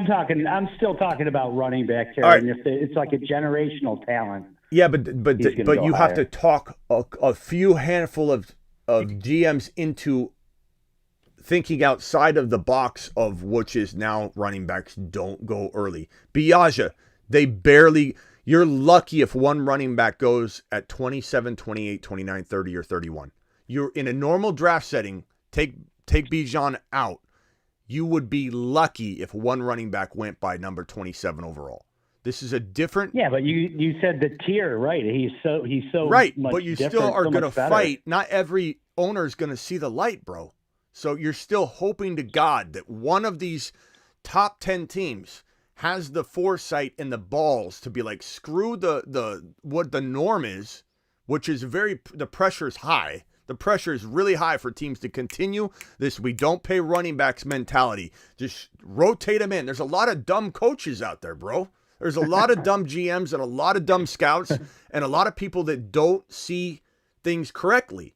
Q: I'm still talking about running back here. Right. And it's like a generational talent.
A: Yeah, but you have to talk a few handful of GMs into thinking outside of the box of which is now running backs don't go early. Biaggia, you're lucky if one running back goes at 27, 28, 29, 30, or 31. You're in a normal draft setting, take Bijan out. You would be lucky if one running back went by number 27 overall. This is a different.
Q: Yeah, but you said the tier, right? He's so
A: right,
Q: much
A: but you
Q: different,
A: still are
Q: so
A: going to
Q: better.
A: fight. Not every owner is going to see the light, bro. So you're still hoping to God that one of these top 10 teams has the foresight and the balls to be like, screw the what the norm is, which is the pressure is high. The pressure is really high for teams to continue this we don't pay running backs mentality. Just rotate them in. There's a lot of dumb coaches out there, bro. There's a lot of dumb GMs and a lot of dumb scouts and a lot of people that don't see things correctly.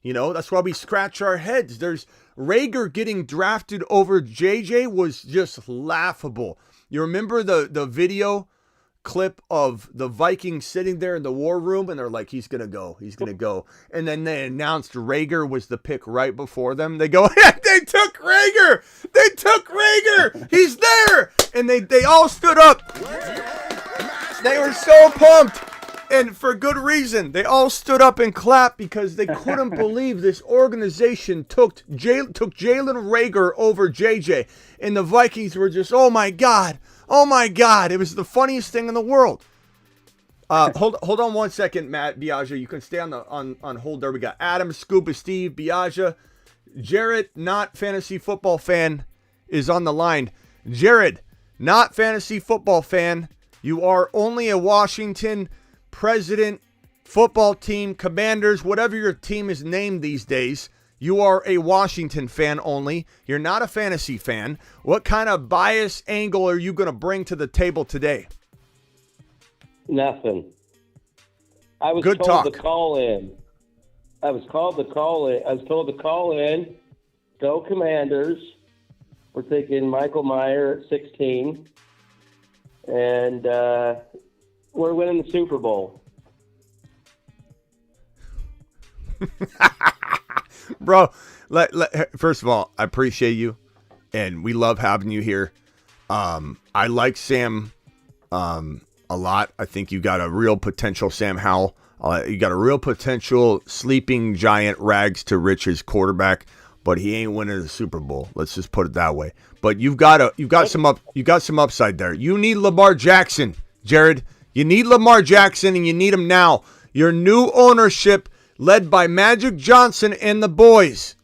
A: You know, that's why we scratch our heads. There's Rager getting drafted over JJ was just laughable. You remember the video clip of the Vikings sitting there in the war room and they're like, he's gonna go. And then they announced Rager was the pick right before them. They go, they took Rager, he's there. And they all stood up. They were so pumped, and for good reason. They all stood up and clapped because they couldn't believe this organization took Jalen Rager over JJ, and the Vikings were just, oh my God. It was the funniest thing in the world. Hold on 1 second, Matt Biaggia. You can stay on hold there. We got Adam, Scuba, Steve, Biaggia. Jared, not fantasy football fan, is on the line. Jared, not fantasy football fan. You are only a Washington President, football team, Commanders, whatever your team is named these days. You are a Washington fan only. You're not a fantasy fan. What kind of bias angle are you going to bring to the table today?
R: Nothing. I was
A: Good
R: told
A: talk.
R: to call in. I was told to call in. Go Commanders. We're taking Michael Meyer at 16. And we're winning the Super Bowl.
A: Bro, first of all, I appreciate you, and we love having you here. I like Sam a lot. I think you got a real potential, Sam Howell. You got a real potential sleeping giant rags to riches quarterback, but he ain't winning the Super Bowl. Let's just put it that way. But you've got some upside there. You need Lamar Jackson, Jared. You need Lamar Jackson, and you need him now. Your new ownership, led by Magic Johnson and the boys,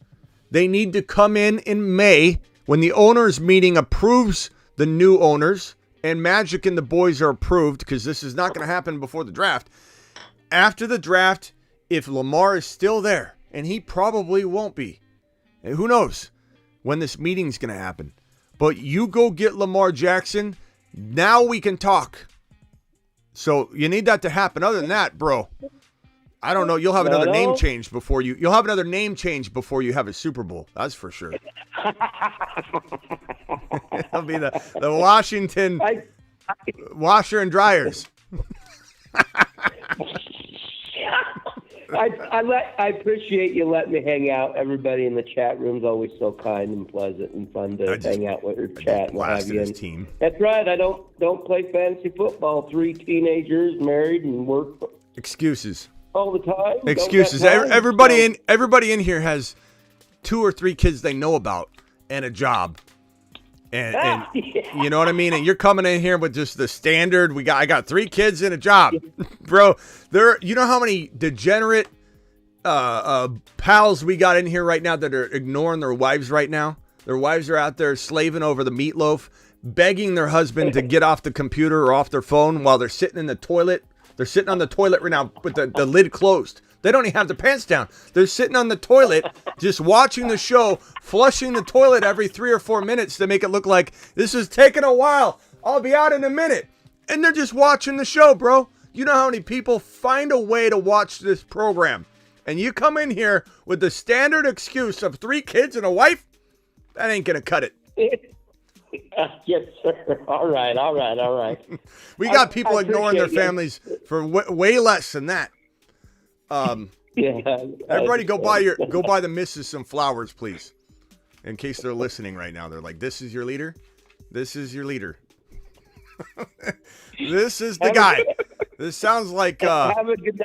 A: they need to come in May when the owners meeting approves the new owners, and Magic and the boys are approved, because this is not going to happen before the draft. After the draft, if Lamar is still there, and he probably won't be, and who knows when this meeting's going to happen, But you go get Lamar Jackson. Now we can talk. So you need that to happen. Other than that, bro, I don't know. You'll have another name change before you'll have another name change before you have a Super Bowl. That's for sure. It'll be the Washington washer and dryers.
R: I appreciate you letting me hang out. Everybody in the chat room's always so kind and pleasant and fun to hang out with or chat and what have you.
A: Team.
R: That's right. I don't play fantasy football. 3 teenagers, married, and work
A: Excuses.
R: all the time.
A: Excuses. Everybody in here has 2 or 3 kids they know about and a job. And you know what I mean? And you're coming in here with just the standard. I got 3 kids and a job. Bro, you know how many degenerate pals we got in here right now that are ignoring their wives right now? Their wives are out there slaving over the meatloaf, begging their husband to get off the computer or off their phone while they're sitting in the toilet. They're sitting on the toilet right now with the lid closed. They don't even have their pants down. They're sitting on the toilet, just watching the show, flushing the toilet every 3 or 4 minutes to make it look like this is taking a while. I'll be out in a minute. And they're just watching the show, bro. You know how many people find a way to watch this program? And you come in here with the standard excuse of 3 kids and a wife? That ain't going to cut it.
R: Yes, sir. All right.
A: We got people ignoring their families for way less than that. Everybody go buy the missus some flowers, please. In case they're listening right now. They're like, this is your leader? This is your leader. This is the guy. This sounds like
R: have a good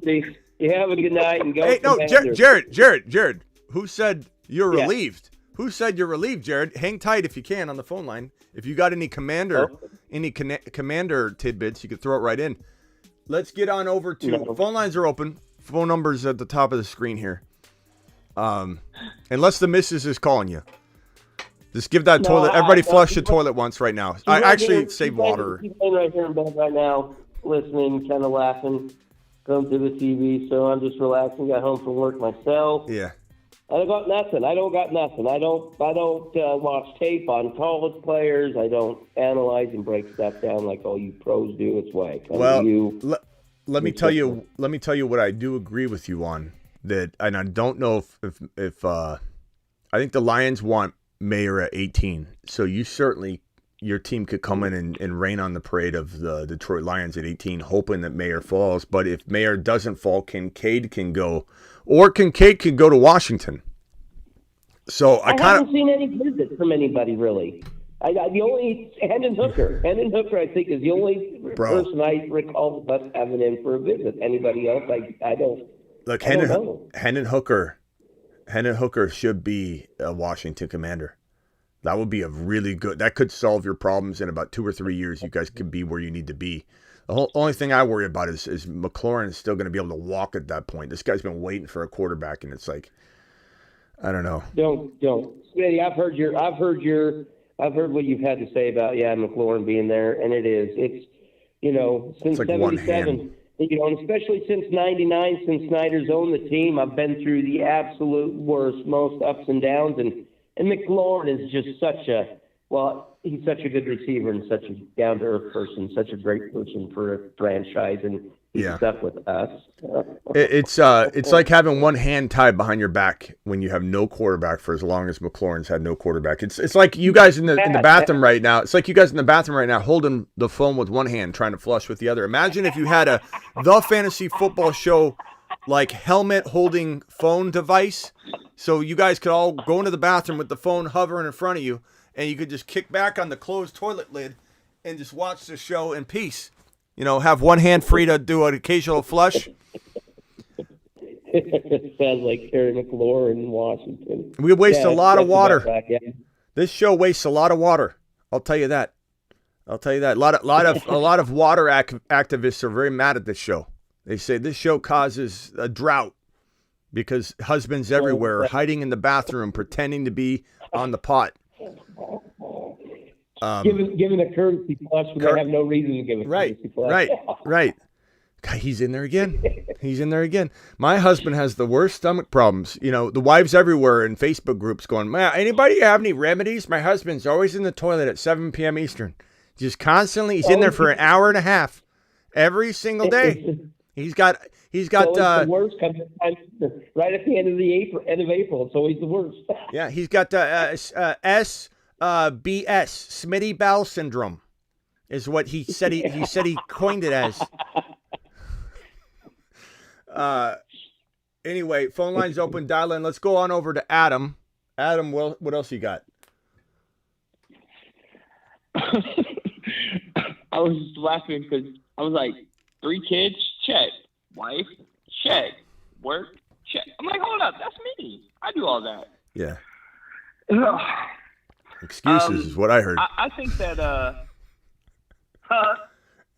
R: night. You have a good night and go.
A: Hey, no, Jared. Who said you're relieved? Who said you're relieved, Jared? Hang tight if you can on the phone line. If you got any commander tidbits, you could throw it right in. Let's get on over to phone lines are open. Phone numbers at the top of the screen here. Unless the missus is calling you. Just give that toilet. Everybody flush the toilet once right now. I actually save water.
R: He's right here in bed right now, listening, kind of laughing, going through the TV. So I'm just relaxing. Got home from work myself.
A: Yeah.
R: I got nothing. I don't watch tape on college players. I don't analyze and break stuff down like all you pros do. It's why.
A: Let me tell you what I do agree with you on that, and I don't know if I think the Lions want Mayer at 18. So your team could come in and rain on the parade of the Detroit Lions at 18, hoping that Mayer falls. But if Mayer doesn't fall, Kincaid can go, or Kincaid can go to Washington. So I
R: haven't seen any visits from anybody really. The only Hendon Hooker. Hendon Hooker, I think, is the only person I recall us having in for a visit. Anybody else, I don't.
A: Look, Hendon Hooker should be a Washington Commander. That would be a really good. That could solve your problems in about 2 or 3 years. You guys could be where you need to be. The only thing I worry about is McLaurin is still going to be able to walk at that point. This guy's been waiting for a quarterback, and it's like, I don't know.
R: Don't, Smitty. I've heard what you've had to say about McLaurin being there, and it's since
A: like
R: 77, and especially since 99, since Snyder's owned the team, I've been through the absolute worst, most ups and downs, and McLaurin is just he's such a good receiver and such a down-to-earth person, such a great person for a franchise, and he's stuck with us.
A: It's like having one hand tied behind your back when you have no quarterback for as long as McLaurin's had no quarterback. It's like you guys in the bathroom right now. It's like you guys in the bathroom right now holding the phone with one hand, trying to flush with the other. Imagine if you had the fantasy football show like helmet holding phone device, so you guys could all go into the bathroom with the phone hovering in front of you, and you could just kick back on the closed toilet lid and just watch the show in peace. Have one hand free to do an occasional flush.
R: It sounds like Terry McLaurin in Washington.
A: We waste a lot of water. This show wastes a lot of water. I'll tell you that. A lot of water activists are very mad at this show. They say this show causes a drought because husbands everywhere are hiding in the bathroom pretending to be on the pot.
R: Giving a courtesy flush when they have no reason to give a courtesy flush.
A: Right. God, he's in there again. He's in there again. My husband has the worst stomach problems. You know, the wives everywhere in Facebook groups going, man, anybody have any remedies? My husband's always in the toilet at 7 p.m. Eastern. Just constantly. He's in there for an hour and a half every single day. He's got
R: the worst comes right at the end of April. It's always the worst.
A: Yeah, he's got SBS, Smitty bowel syndrome, is what he said. He said he coined it as. Anyway, phone line's open. Dial in. Let's go on over to Adam. Adam, what else you got?
N: I was just laughing because I was like, 3 kids, check. Wife, check. Work, check. I'm like, hold up, that's me. I do all that.
A: Yeah. Excuses is what I heard.
N: I think that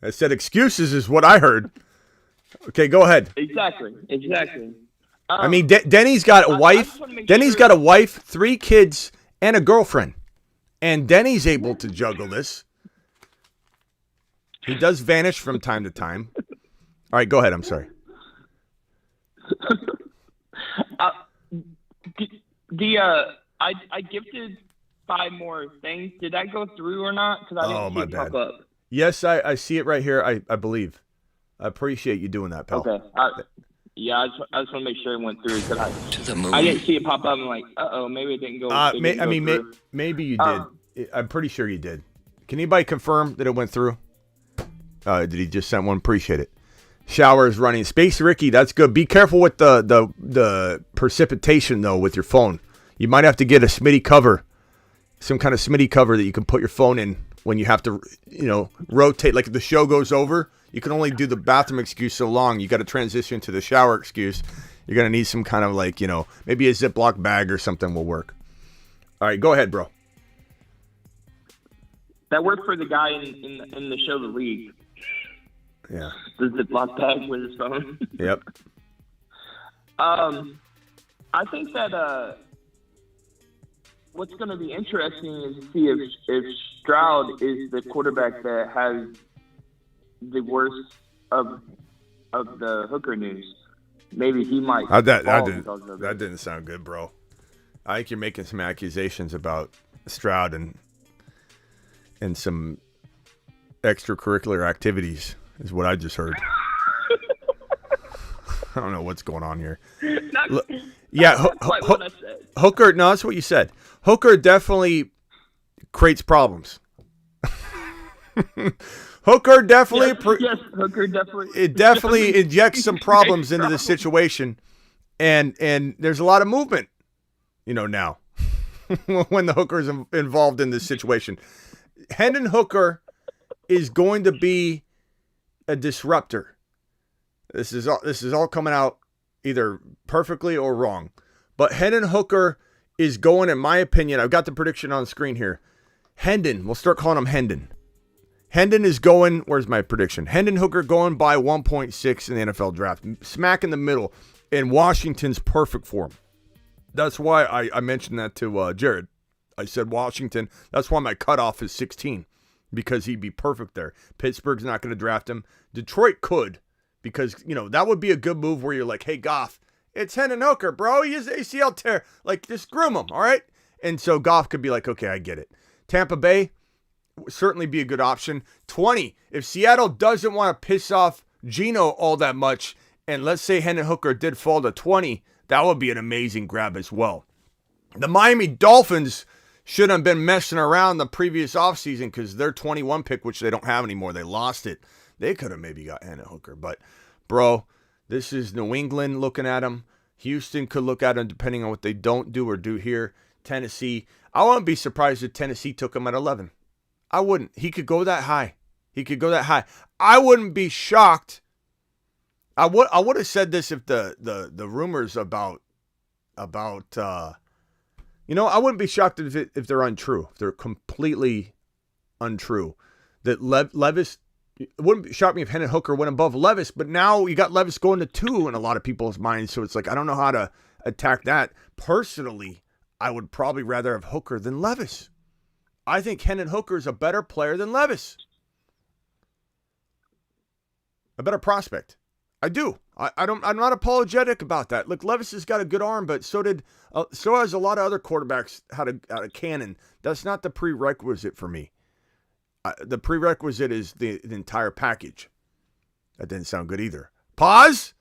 A: I said excuses is what I heard. Okay, go ahead.
N: Exactly.
A: I mean, Denny's got a wife. Denny's got a wife, 3 kids, and a girlfriend. And Denny's able to juggle this. He does vanish from time to time. All right, go ahead. I'm sorry.
N: I gifted 5 more things. Did that go through or not? Because I didn't see it pop up.
A: Yes, I see it right here. I believe. I appreciate you doing that, pal.
N: Okay. I just want to make sure it went through because I didn't see it pop up. I'm like, maybe it didn't go.
A: Maybe you did. I'm pretty sure you did. Can anybody confirm that it went through? Did he just send one? Appreciate it. Shower is running. Space Ricky, that's good. Be careful with the precipitation though with your phone. You might have to get a Smitty cover, some kind of Smitty cover that you can put your phone in when you have to, rotate. Like if the show goes over, you can only do the bathroom excuse so long. You got to transition to the shower excuse. You're gonna need some kind of maybe a Ziploc bag or something will work. All right, go ahead, bro.
N: That worked for the guy in the show The League.
A: Yeah.
N: The Ziploc bag with his phone.
A: Yep.
N: I think that what's going to be interesting is to see if Stroud is the quarterback that has the worst of the Hooker news. Maybe he might.
A: That didn't sound good, bro. I think you're making some accusations about Stroud and some extracurricular activities is what I just heard. I don't know what's going on here. Hooker, no, that's what you said. Hooker definitely creates problems. Hooker definitely it definitely injects some problems into the situation, and there's a lot of movement, now when the Hooker's involved in this situation. Hendon Hooker is going to be a disruptor. This is all coming out either perfectly or wrong. But Hendon Hooker is going, in my opinion, I've got the prediction on the screen here. Hendon, we'll start calling him Hendon. Hendon is going, where's my prediction? Hendon Hooker going by 1.6 in the NFL draft. Smack in the middle. And Washington's perfect for him. That's why I mentioned that to Jared. I said Washington. That's why my cutoff is 16. Because he'd be perfect there. Pittsburgh's not going to draft him. Detroit could. Because, that would be a good move where you're like, hey, Goff, it's Hendon Hooker, bro. He has ACL tear. Just groom him, all right? And so Goff could be like, okay, I get it. Tampa Bay would certainly be a good option. 20. If Seattle doesn't want to piss off Geno all that much, and let's say Hendon Hooker did fall to 20, that would be an amazing grab as well. The Miami Dolphins shouldn't have been messing around the previous offseason because their 21 pick, which they don't have anymore, they lost it. They could have maybe got Hendon Hooker. But, bro, this is New England looking at him. Houston could look at him depending on what they don't do or do here. Tennessee. I wouldn't be surprised if Tennessee took him at 11. I wouldn't. He could go that high. I wouldn't be shocked. I would have said this if the rumors about I wouldn't be shocked if they're untrue. If they're completely untrue. That Levis, it wouldn't shock me if Hendon Hooker went above Levis, but now you got Levis going to 2 in a lot of people's minds. So it's like, I don't know how to attack that. Personally, I would probably rather have Hooker than Levis. I think Hendon Hooker is a better player than Levis. A better prospect. I do. I'm not apologetic about that. Look, Levis has got a good arm, but so has a lot of other quarterbacks had a cannon. That's not the prerequisite for me. The prerequisite is the entire package. That didn't sound good either. Pause.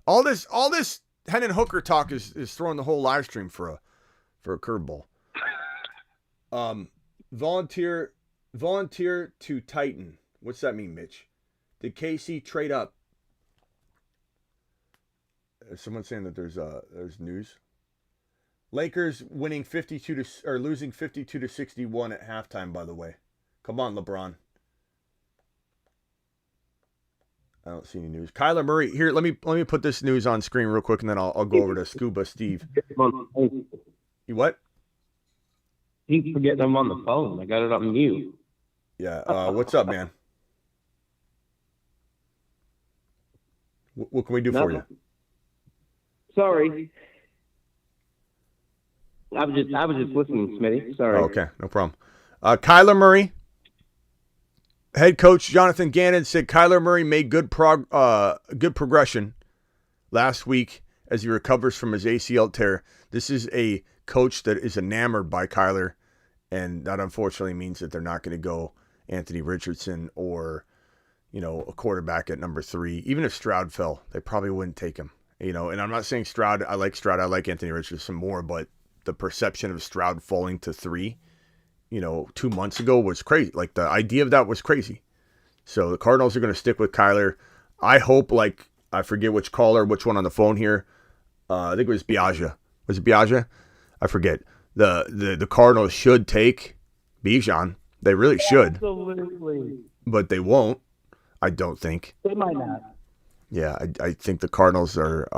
A: All this Hendon Hooker talk is throwing the whole live stream for a curveball. Volunteer to Titan. What's that mean, Mitch? Did KC trade up? Is someone saying that there's news? Lakers winning losing 52-61 at halftime, by the way. Come on, LeBron. I don't see any news. Kyler Murray, here, let me put this news on screen real quick, and then I'll go over to Scuba Steve. You what?
R: Keep forgetting I'm on the phone. I got it on mute.
A: Yeah. What's up, man? What can we do for you?
R: Sorry. I was just listening, Smitty. Sorry.
A: Oh, okay, no problem. Kyler Murray. Head coach Jonathan Gannon said Kyler Murray made good progression last week as he recovers from his ACL tear. This is a coach that is enamored by Kyler, and that unfortunately means that they're not going to go Anthony Richardson or, a quarterback at number 3. Even if Stroud fell, they probably wouldn't take him. And I'm not saying Stroud. I like Anthony Richardson more, but the perception of Stroud falling to 3, 2 months ago was crazy. Like, the idea of that was crazy. So the Cardinals are going to stick with Kyler. I hope, I forget which one on the phone here. I think it was Bijan. Was it Bijan? I forget. The Cardinals should take Bijan. They really should.
Q: Absolutely.
A: But they won't, I don't think.
Q: They might not.
A: Yeah, I think the Cardinals are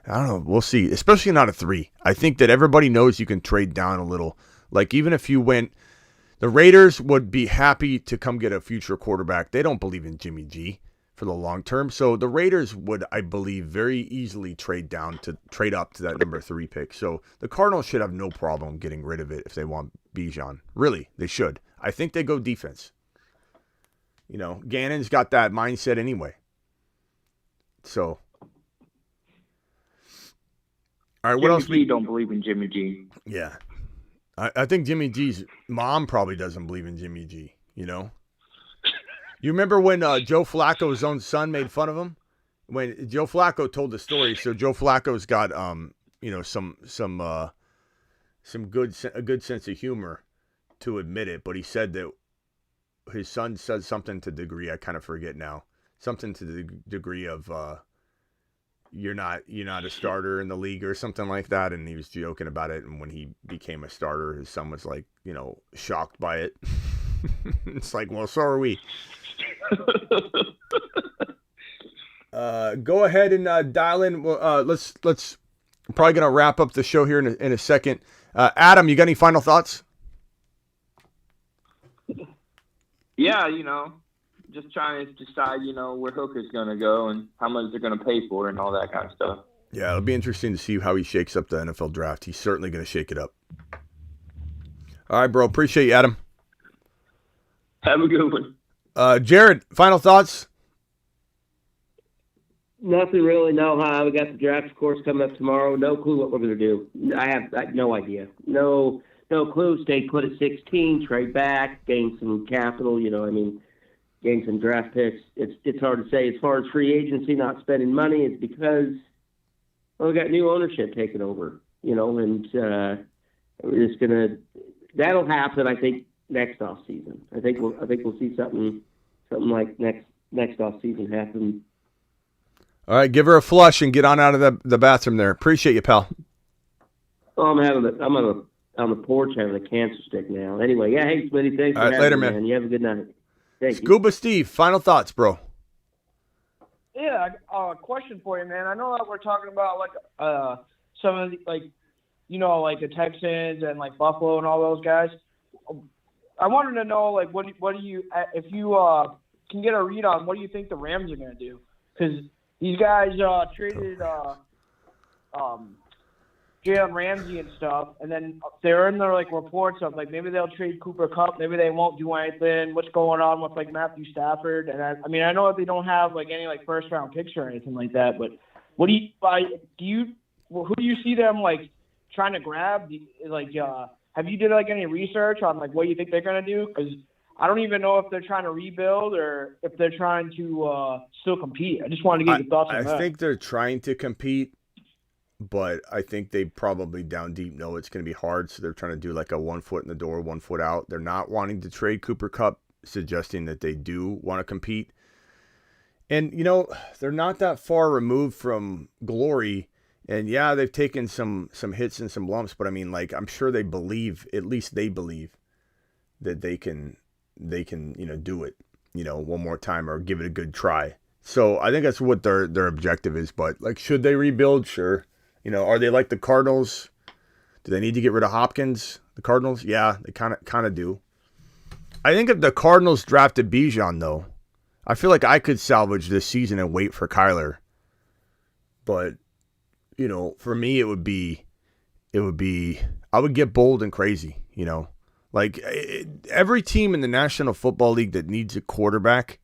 A: I don't know. We'll see. Especially not a 3. I think that everybody knows you can trade down a little. Like, even if you went, the Raiders would be happy to come get a future quarterback. They don't believe in Jimmy G for the long term. So the Raiders would, I believe, very easily trade up to that number 3 pick. So the Cardinals should have no problem getting rid of it if they want Bijan. Really, they should. I think they go defense. Gannon's got that mindset anyway. So, all right, what else?
N: Jimmy G don't believe in Jimmy G.
A: Yeah. I think Jimmy G's mom probably doesn't believe in Jimmy G, You remember when Joe Flacco's own son made fun of him? When Joe Flacco told the story, so Joe Flacco's got a good sense of humor to admit it, but he said that his son said something to the degree, I kind of forget now, something to the degree of you're not a starter in the league or something like that, and he was joking about it. And when he became a starter, his son was like, shocked by it. It's like, well, so are we. Go ahead and dial in. Let's we're probably gonna wrap up the show here in a second. Adam, you got any final thoughts?
N: Yeah, just trying to decide, where Hooker's going to go and how much they're going to pay for and all that kind of stuff.
A: Yeah, it'll be interesting to see how he shakes up the NFL draft. He's certainly going to shake it up. All right, bro. Appreciate you, Adam.
N: Have a good one.
A: Jared, final thoughts?
R: Nothing really. No, we got the draft, of course, coming up tomorrow. No clue what we're going to do. I have no idea. No clue. Stay put at 16, trade back, gain some capital, gain some draft picks. It's hard to say. As far as free agency, not spending money, it's because we got new ownership taking over, and we're just that'll happen, I think, next off season. I think we'll see something like next off season happen.
A: All right, give her a flush and get on out of the bathroom there. Appreciate you, pal.
R: Oh, I'm on the porch having a cancer stick now. Anyway, yeah, hey, Smitty, thanks for having
A: later,
R: me,
A: man.
R: You have a good night. Thank
A: Scuba Steve, final thoughts, bro.
O: Yeah, question for you, man. I know that we're talking about some of the, the Texans and Buffalo and all those guys. I wanted to know what do you, if you can get a read on what do you think the Rams are going to do? Because these guys traded Jalen Ramsey and stuff, and then they're in their like reports of like maybe they'll trade Cooper Kupp, maybe they won't do anything. What's going on with like Matthew Stafford? And I mean, I know that they don't have like any like first round picks or anything like that, but what who do you see them like trying to grab? Like, have you did like any research on like what you think they're gonna do? Because I don't even know if they're trying to rebuild or if they're trying to still compete. I just wanted to get your thoughts on that.
A: I think they're trying to compete, but I think they probably down deep know it's going to be hard, so they're trying to do like a 1 foot in the door, 1 foot out. They're not wanting to trade Cooper Kupp, suggesting that they do want to compete. And, you know, they're not that far removed from glory. And, yeah, they've taken some hits and some lumps, but, I mean, like, I'm sure they believe, at least they believe, that they can do it, one more time or give it a good try. So I think that's what their objective is. But, like, should they rebuild? Sure. Are they like the Cardinals? Do they need to get rid of Hopkins? The Cardinals? Yeah, they kind of do. I think if the Cardinals drafted Bijan, though, I feel like I could salvage this season and wait for Kyler. But, for me, I would get bold and crazy, Like, every team in the National Football League that needs a quarterback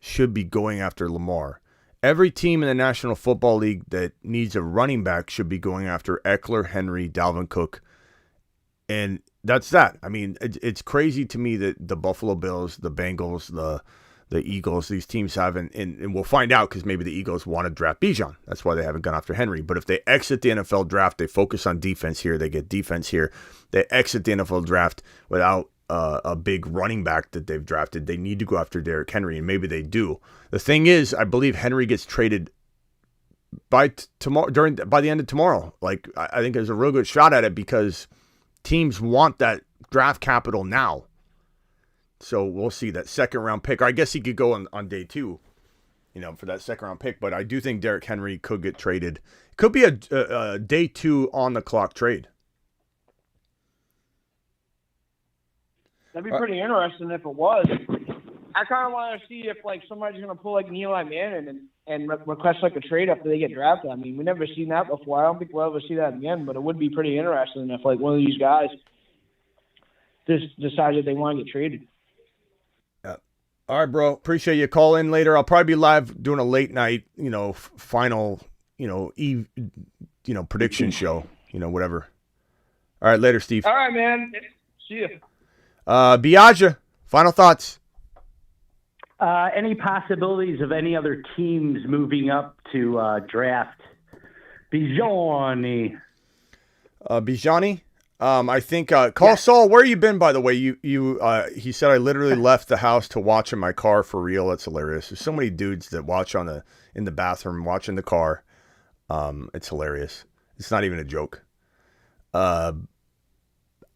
A: should be going after Lamar. Every team in the National Football League that needs a running back should be going after Eckler, Henry, Dalvin Cook. And that's that. I mean, it's crazy to me that the Buffalo Bills, the Bengals, the Eagles, these teams haven't, and we'll find out because maybe the Eagles want to draft Bijan. That's why they haven't gone after Henry. But if they exit the NFL draft, they focus on defense here, they get defense here. They exit the NFL draft without a big running back that they've drafted. They need to go after Derrick Henry, and maybe they do. The thing is, I believe Henry gets traded by the end of tomorrow. Like, I think there's a real good shot at it because teams want that draft capital now. So we'll see that second round pick. Or I guess he could go on day 2, for that second round pick. But I do think Derrick Henry could get traded. Could be a day 2 on the clock trade.
O: That'd be pretty interesting if it was. I kind of want to see if like somebody's going to pull like an Eli Manning and request like a trade after they get drafted. I mean, we've never seen that before. I don't think we'll ever see that again. But it would be pretty interesting if like one of these guys just decided they want to get traded.
A: All right, bro. Appreciate you. Call in later. I'll probably be live doing a late night, final, prediction show, whatever. All right, later, Steve.
O: All right, man. See you.
A: Bijan, final thoughts.
Q: Any possibilities of any other teams moving up to draft Bijan?
A: Bijani? I think call Saul. Where you been, by the way? He said I literally left the house to watch in my car for real. That's hilarious. There's so many dudes that watch in the bathroom, watch in the car. It's hilarious. It's not even a joke.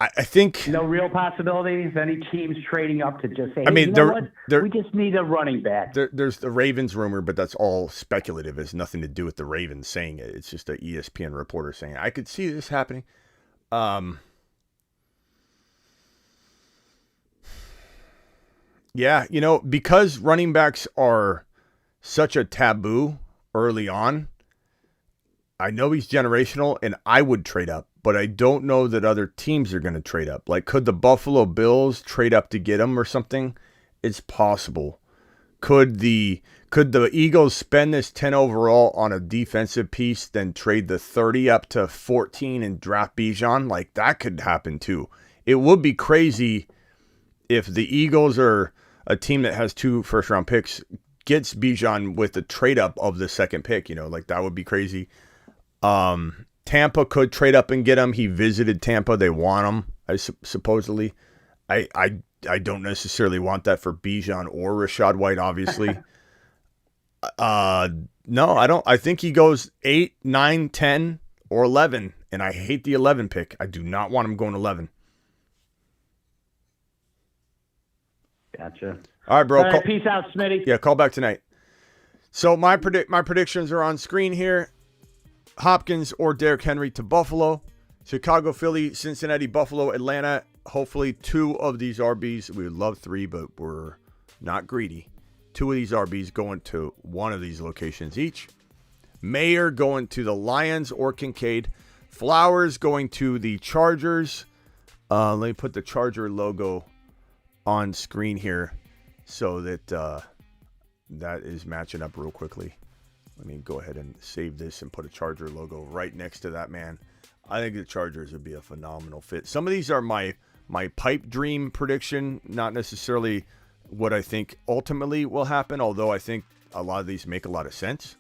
A: I think
Q: no real possibility of any teams trading up to just say,
A: I mean,
Q: we just need a running back.
A: There's the Ravens rumor, but that's all speculative. It has nothing to do with the Ravens saying it. It's just an ESPN reporter saying it. I could see this happening. Yeah, because running backs are such a taboo early on, I know he's generational and I would trade up, but I don't know that other teams are going to trade up. Like, could the Buffalo Bills trade up to get him or something? It's possible. Could the Eagles spend this 10 overall on a defensive piece, then trade the 30 up to 14 and draft Bijan? Like, that could happen too. It would be crazy if the Eagles are a team that has 2 first-round picks, gets Bijan with the trade-up of the second pick. Like, that would be crazy. Tampa could trade up and get him. He visited Tampa. They want him, supposedly. I don't necessarily want that for Bijan or Rachaad White, obviously. No, I don't. I think he goes 8, 9, 10, or 11, and I hate the 11 pick. I do not want him going 11.
Q: Gotcha.
A: All right, bro.
Q: All right, peace out, Smitty.
A: Yeah, call back tonight. So my predictions are on screen here. Hopkins or Derrick Henry to Buffalo. Chicago, Philly, Cincinnati, Buffalo, Atlanta. Hopefully 2 of these RBs. We would love 3, but we're not greedy. 2 of these RBs going to one of these locations each. Mayer going to the Lions or Kincaid. Flowers going to the Chargers. Let me put the Charger logo on screen here so that that is matching up real quickly. Let me go ahead and save this and put a Charger logo right next to that, man. I think the Chargers would be a phenomenal fit. Some of these are my pipe dream prediction, not necessarily what I think ultimately will happen, although I think a lot of these make a lot of sense.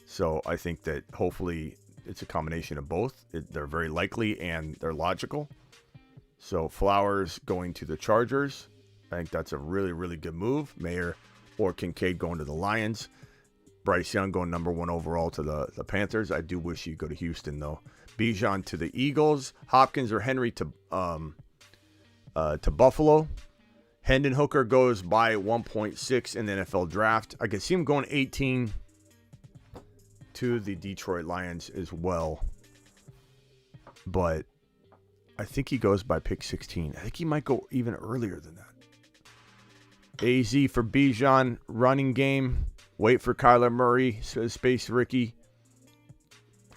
A: So I think that hopefully it's a combination of both. They're very likely and they're logical. So Flowers going to the Chargers. I think that's a really, really good move. Mayer or Kincaid going to the Lions. Bryce Young going number 1 overall to the Panthers. I do wish he'd go to Houston, though. Bijan to the Eagles. Hopkins or Henry to Buffalo. Hendon Hooker goes by 1.6 in the NFL draft. I could see him going 18 to the Detroit Lions as well. But I think he goes by pick 16. I think he might go even earlier than that. AZ for Bijan, running game. Wait for Kyler Murray, Space Ricky.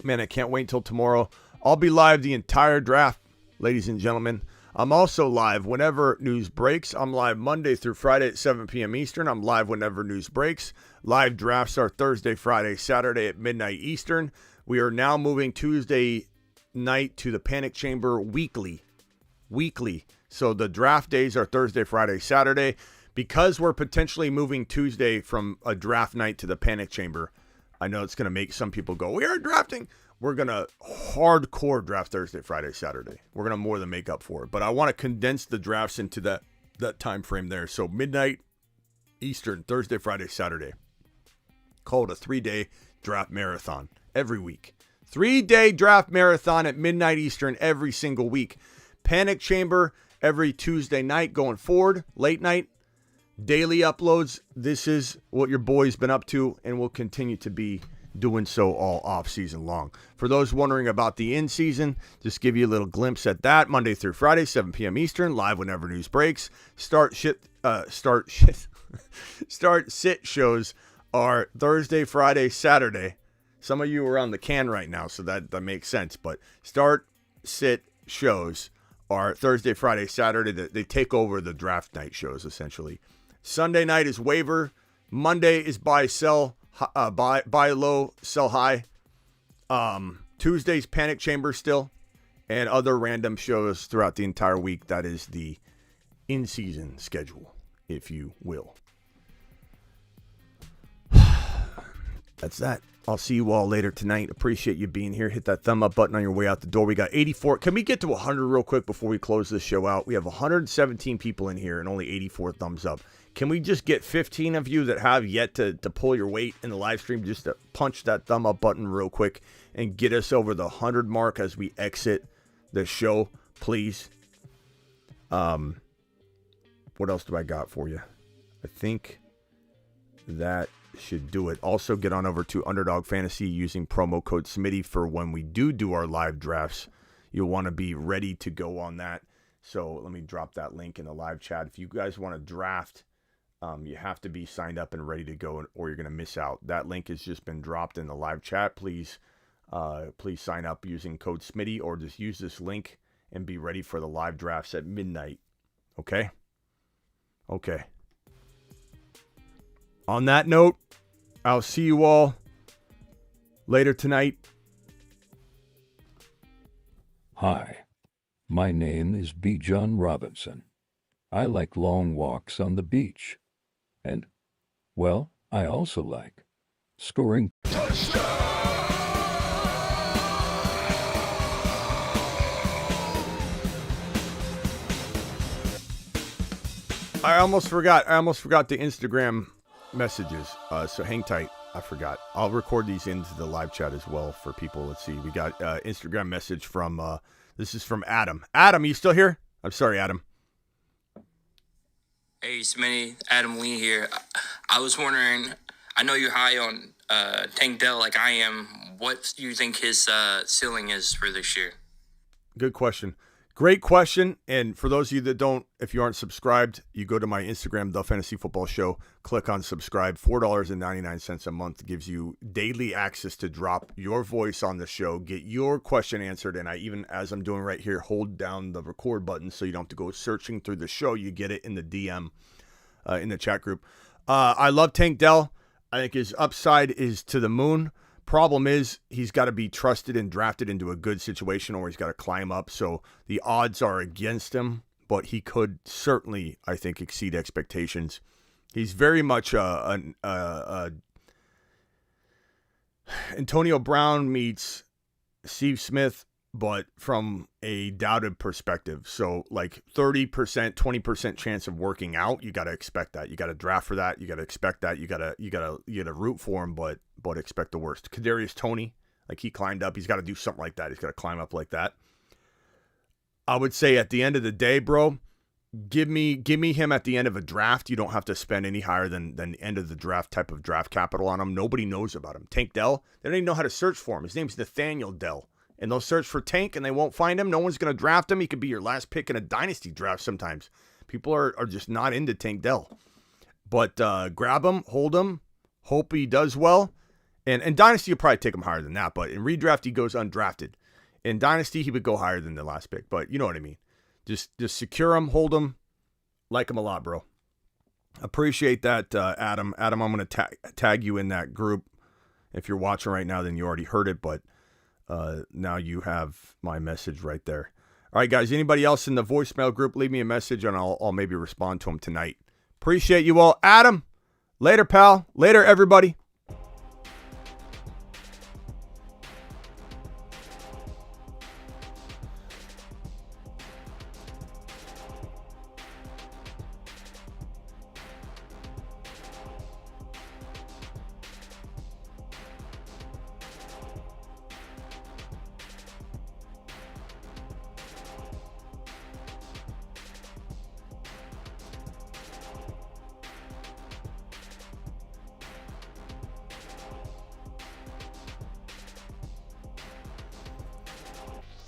A: Man, I can't wait until tomorrow. I'll be live the entire draft, ladies and gentlemen. I'm also live whenever news breaks. I'm live Monday through Friday at 7 p.m. Eastern. I'm live whenever news breaks. Live drafts are Thursday, Friday, Saturday at midnight Eastern. We are now moving Tuesday night to the Panic Chamber weekly. So the draft days are Thursday, Friday, Saturday. Because we're potentially moving Tuesday from a draft night to the Panic Chamber, I know it's going to make some people go, we are drafting. We're going to hardcore draft Thursday, Friday, Saturday. We're going to more than make up for it. But I want to condense the drafts into that time frame there. So midnight Eastern, Thursday, Friday, Saturday. Call it a 3-day draft marathon every week. 3-day draft marathon at midnight Eastern every single week. Panic Chamber every Tuesday night going forward, late night. Daily uploads. This is what your boy's been up to and will continue to be doing so all off season long. For those wondering about the in season, just give you a little glimpse at that. Monday through Friday, 7 p.m. Eastern, live whenever news breaks. Start sit shows are Thursday, Friday, Saturday. Some of you are on the can right now, so that makes sense. But start sit shows are Thursday, Friday, Saturday. They take over the draft night shows essentially. Sunday night is waiver. Monday is buy low, sell high. Tuesday's Panic Chamber still, and other random shows throughout the entire week. That is the in-season schedule, if you will. That's that. I'll see you all later tonight. Appreciate you being here. Hit that thumb up button on your way out the door. We got 84. Can we get to 100 real quick before we close this show out? We have 117 people in here and only 84 thumbs up. Can we just get 15 of you that have yet to pull your weight in the live stream just to punch that thumb up button real quick and get us over the 100 mark as we exit the show, please? What else do I got for you? I think that should do it. Also, get on over to Underdog Fantasy using promo code Smitty for when we do our live drafts. You'll want to be ready to go on that. So let me drop that link in the live chat. If you guys want to draft, you have to be signed up and ready to go, or you're going to miss out. That link has just been dropped in the live chat. Please sign up using code Smitty, or just use this link and be ready for the live drafts at midnight. Okay? Okay. On that note, I'll see you all later tonight.
E: Hi, my name is Bijan Robinson. I like long walks on the beach. And, well, I also like scoring.
A: I almost forgot the Instagram messages. So hang tight. I forgot. I'll record these into the live chat as well for people. Let's see. We got Instagram message from, this is from Adam. Adam, you still here? I'm sorry, Adam.
S: Hey, Smitty, Adam Lee here. I was wondering, I know you're high on Tank Dell like I am. What do you think his ceiling is for this year?
A: Good question. Great question. And for those of you that don't, if you aren't subscribed, you go to my Instagram, The Fantasy Football Show, click on subscribe. $4.99 a month gives you daily access to drop your voice on the show, get your question answered. And I even, as I'm doing right here, hold down the record button so you don't have to go searching through the show. You get it in the DM, in the chat group. I love Tank Dell. I think his upside is to the moon. Problem is, he's got to be trusted and drafted into a good situation, or he's got to climb up. So the odds are against him, but he could certainly, I think, exceed expectations. He's very much Antonio Brown meets Steve Smith, but from a doubted perspective. So like 30%, 20% chance of working out. You got to expect that. You got to draft for that. You got to expect that. You got to root for him, but expect the worst. Kadarius Toney, like he climbed up. He's got to do something like that. He's got to climb up like that. I would say at the end of the day, bro, give me him at the end of a draft. You don't have to spend any higher than the end of the draft type of draft capital on him. Nobody knows about him. Tank Dell, they don't even know how to search for him. His name's Nathaniel Dell. And they'll search for Tank and they won't find him. No one's going to draft him. He could be your last pick in a dynasty draft sometimes. People are just not into Tank Dell. But grab him, hold him, hope he does well. And Dynasty, you'll probably take him higher than that. But in redraft, he goes undrafted. In Dynasty, he would go higher than the last pick. But you know what I mean. Just secure him, hold him, like him a lot, bro. Appreciate that, Adam. Adam, I'm going to tag you in that group. If you're watching right now, then you already heard it. But now you have my message right there. All right, guys. Anybody else in the voicemail group, leave me a message and I'll maybe respond to them tonight. Appreciate you all. Adam, later, pal. Later, everybody.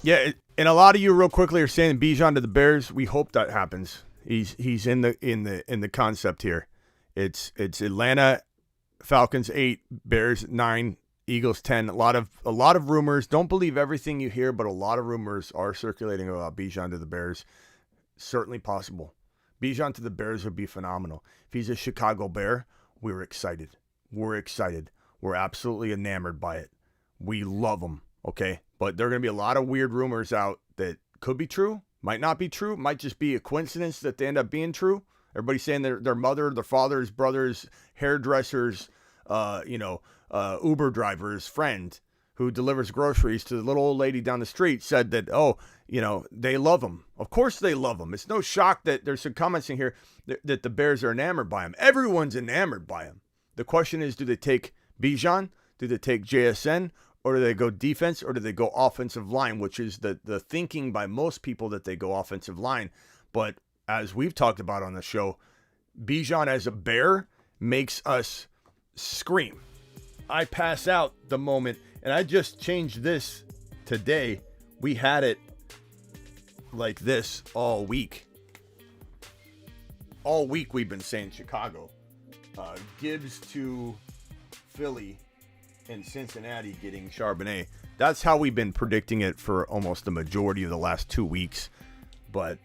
A: Yeah, and a lot of you real quickly are saying Bijan to the Bears. We hope that happens. He's in the concept here. It's Atlanta Falcons 8, Bears 9, Eagles 10. A lot of rumors. Don't believe everything you hear, but a lot of rumors are circulating about Bijan to the Bears. Certainly possible. Bijan to the Bears would be phenomenal. If he's a Chicago Bear, we're excited. We're excited. We're absolutely enamored by it. We love him. Okay. But there are going to be a lot of weird rumors out that could be true, might not be true, might just be a coincidence that they end up being true. Everybody's saying their mother, their father's brothers, hairdressers, Uber driver's friend who delivers groceries to the little old lady down the street said that, they love him. Of course they love him. It's no shock that there's some comments in here that the Bears are enamored by him. Everyone's enamored by him. The question is, do they take Bijan? Do they take JSN? Or do they go defense, or do they go offensive line, which is the thinking by most people that they go offensive line. But as we've talked about on the show, Bijan as a Bear makes us scream. I pass out the moment, and I just changed this today. We had it like this all week. All week we've been saying Chicago. Gibbs to Philly. And Cincinnati getting Charbonnet. That's how we've been predicting it for almost the majority of the last 2 weeks. But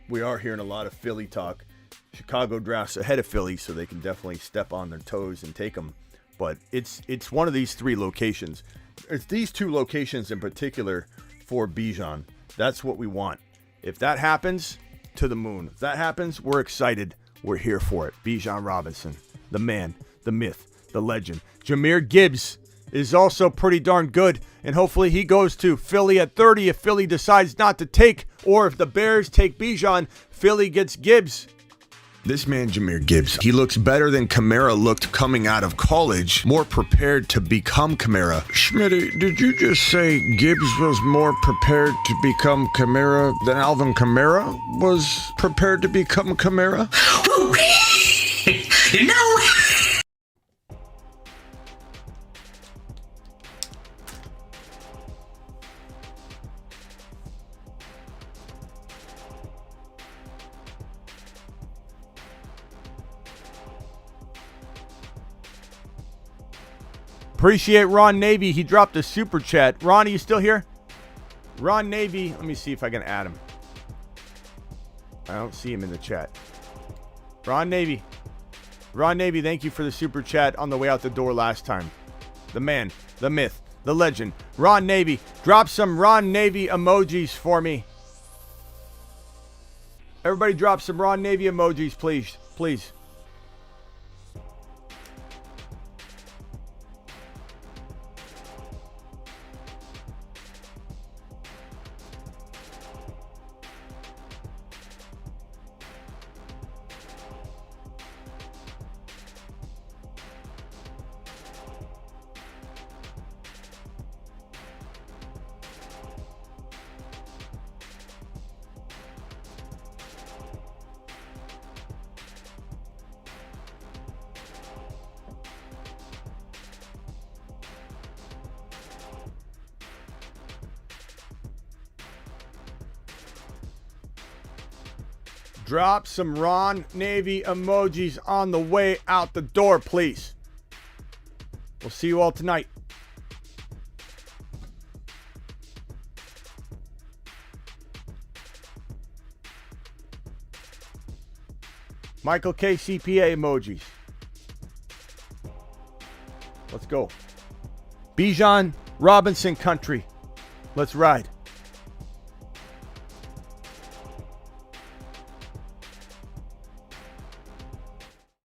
A: we are hearing a lot of Philly talk. Chicago drafts ahead of Philly, so they can definitely step on their toes and take them. But it's one of these three locations. It's these two locations in particular for Bijan. That's what we want. If that happens, to the moon. If that happens, we're excited. We're here for it. Bijan Robinson, the man, the myth, the legend. Jahmyr Gibbs is also pretty darn good, and hopefully he goes to Philly at 30 if Philly decides not to take, or if the Bears take Bijan, Philly gets Gibbs. This man, Jahmyr Gibbs, he looks better than Kamara looked coming out of college, more prepared to become Kamara. Schmitty, did you just say Gibbs was more prepared to become Kamara than Alvin Kamara was prepared to become Kamara?
B: No!
A: Appreciate Ron Navy. He dropped a super chat. Ron, are you still here? Ron Navy. Let me see if I can add him. I don't see him in the chat. Ron Navy. Ron Navy, thank you for the super chat on the way out the door last time. The man, the myth, the legend. Ron Navy. Drop some Ron Navy emojis for me. Everybody drop some Ron Navy emojis, please. Please. Drop some Ron Navy emojis on the way out the door, please. We'll see you all tonight. Michael K. CPA emojis. Let's go. Bijan Robinson country. Let's ride.